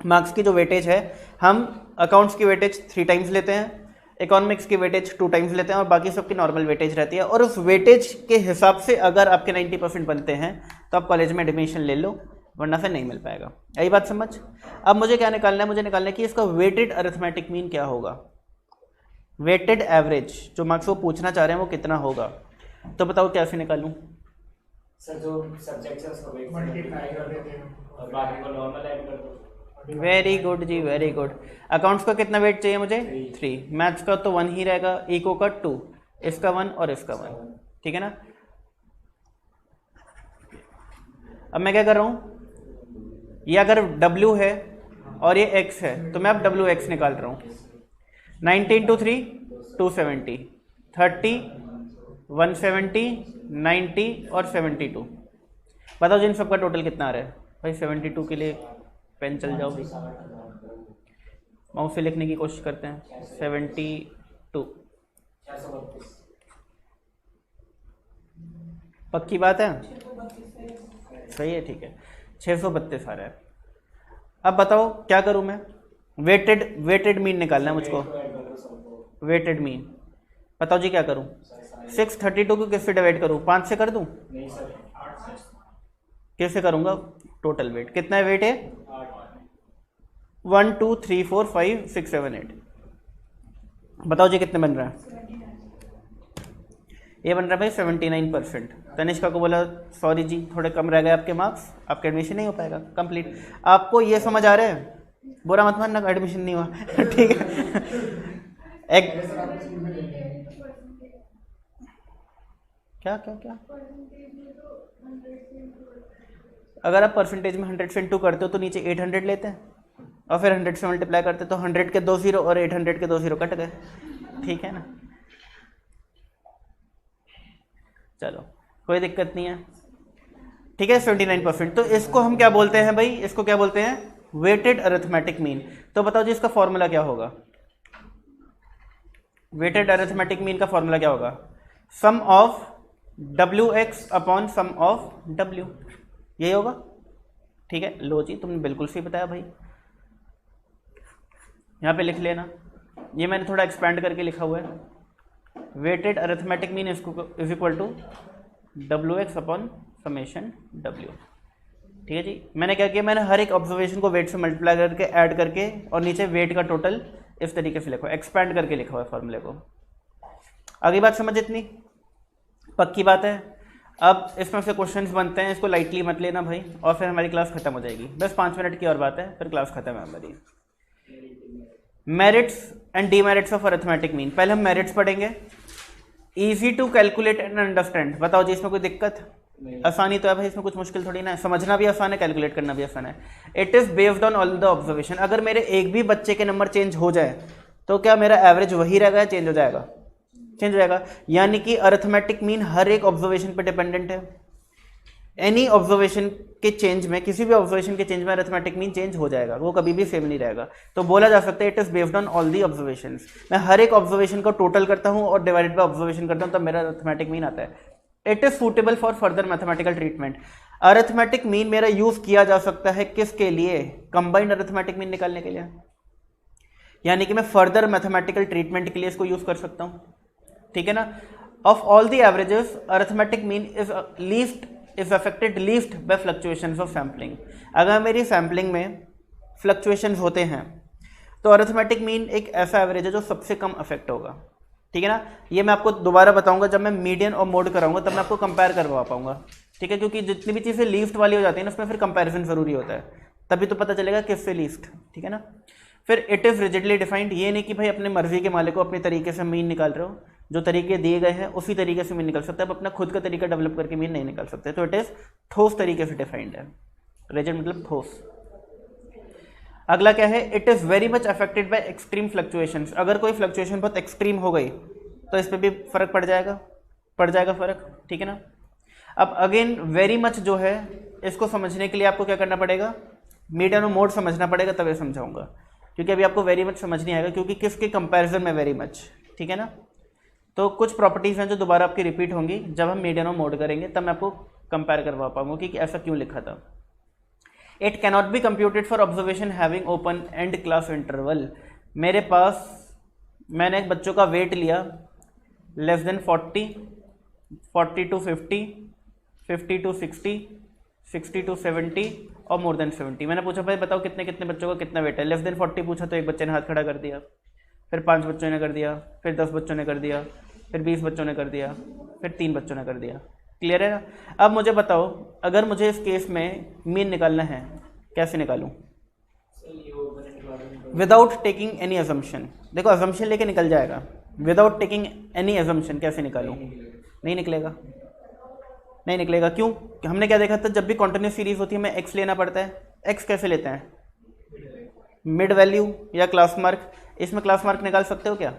मार्क्स की जो वेटेज है, हम अकाउंट्स की वेटेज 3 टाइम्स लेते हैं, इकोनॉमिक्स की वेटेज 2 टाइम्स लेते हैं, और बाकी सबकी नॉर्मल वेटेज रहती है। और उस वेटेज के हिसाब से अगर आपके 90% बनते हैं तो आप कॉलेज में एडमिशन ले लो, वरना फिर नहीं मिल पाएगा। यही बात समझ। अब मुझे क्या निकालना है? मुझे निकालना है कि इसका वेटेड अरिथमेटिक मीन क्या होगा, वेटेड एवरेज जो मार्क्स वो पूछना चाह रहे हैं वो कितना होगा। तो बताओ कैसे निकालूं? सर जो सब्जेक्ट है उसको वेट मल्टीप्लाई कर देते हैं और बाकी को नॉर्मल ऐड कर दो। वेरी गुड जी, वेरी गुड। अकाउंट्स का कितना वेट चाहिए मुझे? 3। मैथ्स का तो 1 ही रहेगा, इको का 2, इसका 1 और इसका 1, ठीक है ना। अब मैं क्या कर रहा हूँ, ये अगर W है और ये X है तो मैं अब WX निकाल रहा हूँ। 19 × 3 270, 30 170 90 और 72। बताओ जिन सबका टोटल कितना आ रहा है भाई? 72 के लिए पेन चल जाओ, माउस से लिखने की कोशिश करते हैं। 72 पक्की बात है? सही है, ठीक है। 632 आ रहा है। अब बताओ क्या करूं मैं? वेटेड मीन निकालना है मुझको। वेटेड मीन बताओ जी क्या करूं? 632 को किससे डिवाइड करूं? 5 से कर दूं? नहीं सर, 8 से। कैसे करूंगा? टोटल वेट कितना वेट है? 1 2 3 4 5 6 7 8। बताओ जी कितने बन रहा है? ये बन रहा है भाई 79%। तनिष्का को बोला सॉरी जी थोड़े कम रह गए आपके मार्क्स, आपका एडमिशन नहीं हो पाएगा कंप्लीट। आपको ये समझ आ रहा है? बुरा मत मानना एडमिशन नहीं हुआ ठीक है। क्या क्या क्या अगर आप परसेंटेज में 100 से इंटू करते हो तो नीचे 800 लेते हैं और फिर 100 से मल्टीप्लाई करते तो 100 के 2 0 और 800 के 2 0 कट गए, ठीक है ना। चलो कोई दिक्कत नहीं है, ठीक है। 79%। तो इसको हम क्या बोलते हैं भाई? इसको क्या बोलते हैं? Weighted arithmetic mean. तो बताओ जी इसका फॉर्मूला क्या होगा? वेटेड अरिथमेटिक मीन का फॉर्मूला क्या होगा? Sum of WX upon sum of W, यही होगा। ठीक है, लो जी तुमने बिल्कुल सही बताया भाई, यहाँ पे लिख लेना, ये मैंने थोड़ा एक्सपैंड करके लिखा हुआ है, weighted arithmetic mean is equal to WX upon summation W। ठीक है जी, मैंने क्या किया, मैंने हर एक ऑब्जर्वेशन को वेट से मल्टीप्लाई करके ऐड करके और नीचे वेट का टोटल इस तरीके से लिखो, एक्सपैंड करके लिखा हुआ है फॉर्मूले को। अगली बात समझ, इतनी पक्की बात है। अब इसमें से क्वेश्चंस बनते हैं, इसको लाइटली मत लेना भाई, और फिर हमारी क्लास खत्म हो जाएगी। बस 5 मिनट की और बात है, फिर क्लास खत्म है हमारी। Merits and demerits of arithmetic mean, पहले हम मेरिट्स पढ़ेंगे। Easy to calculate and understand, बताओ जी इसमें कोई दिक्कत? आसानी तो है भाई, इसमें कुछ मुश्किल थोड़ी ना है, समझना भी आसान है, कैलकुलेट करना भी आसान है। It is based on all the observation, अगर मेरे एक भी बच्चे के नंबर चेंज हो जाए तो क्या मेरा एवरेज वही रहेगा, चेंज हो जाएगा? चेंज हो जाएगा, यानी कि अरिथमेटिक मीन हर एक ऑब्जर्वेशन पर डिपेंडेंट है। एनी ऑब्जर्वेशन के चेंज में, किसी भी ऑब्जर्वेशन के चेंज में अरिथमेटिक मीन चेंज हो जाएगा, वो कभी भी सेम नहीं रहेगा। तो बोला जा सकता है it is based on all the observations, मैं हर एक ऑब्जर्वेशन को टोटल करता हूँ और डिवाइडेड बाय ऑब्जर्वेशन करता हूँ, तब मेरा अरिथमेटिक मीन आता है। It is suitable for further mathematical treatment, arithmetic mean मेरा यूज किया जा सकता है किसके लिए? कंबाइंड अरिथमेटिक मीन निकालने के लिए, यानी कि मैं फर्दर मैथमेटिकल ट्रीटमेंट के लिए इसको यूज कर सकता हूँ। ठीक है ना। Of all the averages arithmetic mean is affected least by fluctuations of sampling, अगर मेरी सैम्पलिंग में फ्लक्चुएशंस होते हैं तो अरिथमेटिक मीन एक ऐसा एवरेज है जो सबसे कम अफेक्ट होगा। ठीक है ना, ये मैं आपको दोबारा बताऊंगा जब मैं मीडियन और मोड कराऊंगा, तब मैं आपको कंपेयर करवा पाऊंगा। ठीक है, क्योंकि जितनी भी चीज़ें लीस्ट वाली हो जाती है ना, उसमें फिर कंपैरिजन जरूरी होता है, तभी तो पता चलेगा किससे लीस्ट। ठीक है ना। फिर इट इज़ रिजिडली डिफाइंड, ये नहीं कि भाई अपने मर्जी के मालिक को अपने तरीके से मीन निकाल रहे हो, जो तरीके दिए गए हैं उसी तरीके से मीन निकल सकता है, अब अपना खुद का तरीका डेवलप करके मीन नहीं निकाल सकते। तो इट इज़ ठोस तरीके से डिफाइंड है, रिजिड मतलब ठोस। अगला क्या है, it is very much affected by extreme fluctuations, अगर कोई फ्लक्चुएशन बहुत एक्सट्रीम हो गई तो इस पर भी फर्क पड़ जाएगा फर्क। ठीक है ना। अब अगेन वेरी मच जो है, इसको समझने के लिए आपको क्या करना पड़ेगा, मीडियन और मोड समझना पड़ेगा, तभी समझाऊंगा, क्योंकि अभी आपको वेरी मच समझ नहीं आएगा, क्योंकि किसके कंपैरिजन में वेरी मच। ठीक है ना। तो कुछ प्रॉपर्टीज़ हैं जो दोबारा आपकी रिपीट होंगी, जब हम मीडियन और मोड करेंगे तब मैं आपको कंपेयर करवा पाऊंगा कि ऐसा क्यों लिखा था। It cannot be computed for observation having open and class interval, मेरे पास मैंने एक बच्चों का वेट लिया less than 40, 40 to 50, 50 to 60, 60 to 70 और मोर देन 70। मैंने पूछा भाई बताओ कितने कितने बच्चों का कितना वेट है, लेस देन 40 पूछा तो एक बच्चे ने हाथ खड़ा कर दिया, फिर 5 बच्चों ने कर दिया, फिर 10 बच्चों ने कर दिया, फिर 20 बच्चों ने कर दिया, फिर 3 बच्चों ने कर दिया। क्लियर है ना। अब मुझे बताओ, अगर मुझे इस केस में मीन निकालना है, कैसे निकालूं? विदाउट टेकिंग एनी अजम्पशन, देखो अजम्पशन लेके निकल जाएगा, विदाउट टेकिंग एनी अजम्पशन कैसे निकालूं? नहीं निकलेगा। क्यों? हमने क्या देखा था, जब भी कॉन्टिन्यूस सीरीज होती है हमें एक्स लेना पड़ता है। एक्स कैसे लेते हैं? मिड वैल्यू या क्लास मार्क। इसमें क्लास मार्क निकाल सकते हो क्या?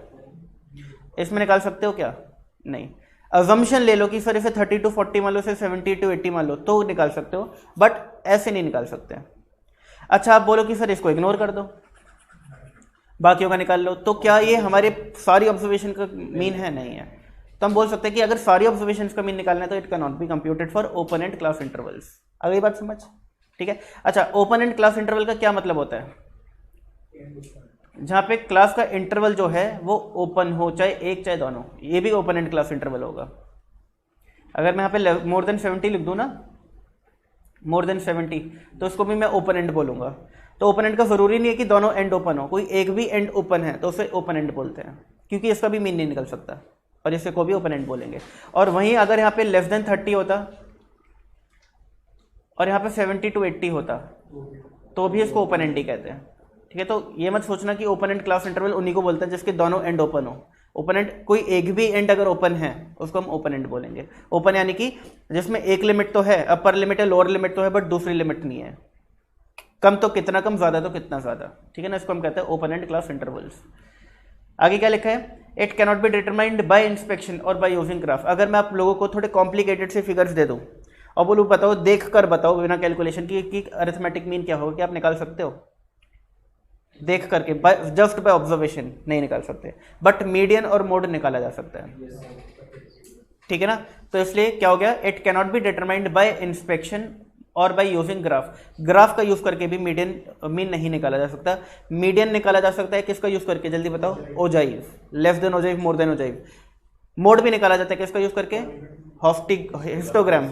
इसमें निकाल सकते हो क्या? नहीं। अजम्पशन ले लो कि सर इसे 30 to 40 मान लो, इसे 70 to 80 मान लो, तो निकाल सकते हो, बट ऐसे नहीं निकाल सकते। अच्छा आप बोलो कि सर इसको इग्नोर कर दो, बाकियों का निकाल लो, तो क्या ये हमारे सारी ऑब्जर्वेशन का मीन है? नहीं है। तो हम बोल सकते हैं कि अगर सारी ऑब्जर्वेशंस का मीन निकालना है तो it can not be computed for open and class intervals. अगली बात समझ। ठीक है। अच्छा, ओपन एंड क्लास इंटरवल का क्या मतलब होता है? जहाँ पे क्लास का इंटरवल जो है वो ओपन हो, चाहे एक चाहे दोनों, ये भी ओपन एंड क्लास इंटरवल होगा। अगर मैं यहाँ पे मोर देन 70 लिख दूँ ना, मोर देन 70, तो उसको भी मैं ओपन एंड बोलूँगा। तो ओपन एंड का जरूरी नहीं है कि दोनों एंड ओपन हो, कोई एक भी एंड ओपन है तो उसे ओपन एंड बोलते हैं, क्योंकि इसका भी मीन नहीं निकल सकता, और इसे को भी ओपन एंड बोलेंगे। और वहीं अगर यहाँ पे लेस देन 30 होता और यहाँ पे 70 to 80 होता तो भी इसको ओपन एंड ही कहते हैं। ठीक है। तो ये मत सोचना कि ओपन एंड क्लास इंटरवल उन्हीं को बोलते हैं जिसके दोनों एंड ओपन हो। ओपन एंड, कोई एक भी एंड अगर ओपन है उसको हम ओपन एंड बोलेंगे। ओपन यानी कि जिसमें एक लिमिट तो है, अपर लिमिट है, लोअर लिमिट तो है, बट दूसरी लिमिट नहीं है, कम तो कितना कम, ज़्यादा तो कितना ज़्यादा। ठीक है ना, इसको हम कहते हैं ओपन एंड क्लास इंटरवल्स। आगे क्या लिखा है, it cannot be determined by inspection और बाय यूजिंग ग्राफ। अगर मैं आप लोगों को थोड़े कॉम्प्लिकेटेड से फिगर्स दे दूँ और बोलूँ बताओ, देख कर बताओ बिना कैलकुलेशन की अरिथमेटिक मीन क्या होगा, क्या आप निकाल सकते हो? देख करके, जस्ट बाय ऑब्जर्वेशन नहीं निकाल सकते, बट मीडियन और मोड निकाला जा सकता है। ठीक है ना। तो इसलिए क्या हो गया, it cannot be determined by inspection और बाय यूजिंग ग्राफ। ग्राफ का यूज करके भी मीन नहीं निकाला जा सकता। मीडियन निकाला जा सकता है किसका यूज करके, जल्दी बताओ, ogive, less than ogive, more than ogive. Mode भी निकाला जाता है किसका यूज करके, हिस्टोग्राम,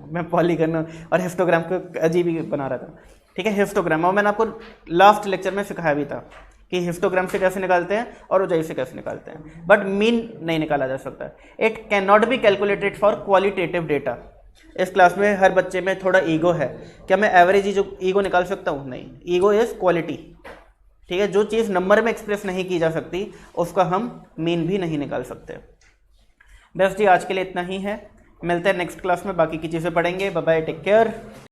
मैं पॉलीगन और हिस्टोग्राम को अजीब ही बना रहा था, ठीक है, हिस्टोग्राम। और मैंने आपको लास्ट लेक्चर में सिखाया भी था कि हिस्टोग्राम से कैसे निकालते हैं और ओजाइव से कैसे निकालते हैं, बट मीन नहीं निकाला जा सकता। It can not be calculated for qualitative data. इस क्लास में हर बच्चे में थोड़ा ईगो है, क्या मैं एवरेज ईगो निकाल सकता हूँ? नहीं, ईगो इज क्वालिटी, ठीक है। जो चीज़ नंबर में एक्सप्रेस नहीं की जा सकती उसका हम मीन भी नहीं निकाल सकते। बस जी, आज के लिए इतना ही है, मिलते हैं नेक्स्ट क्लास में, बाकी की चीज़ें पढ़ेंगे। Bye bye, take care.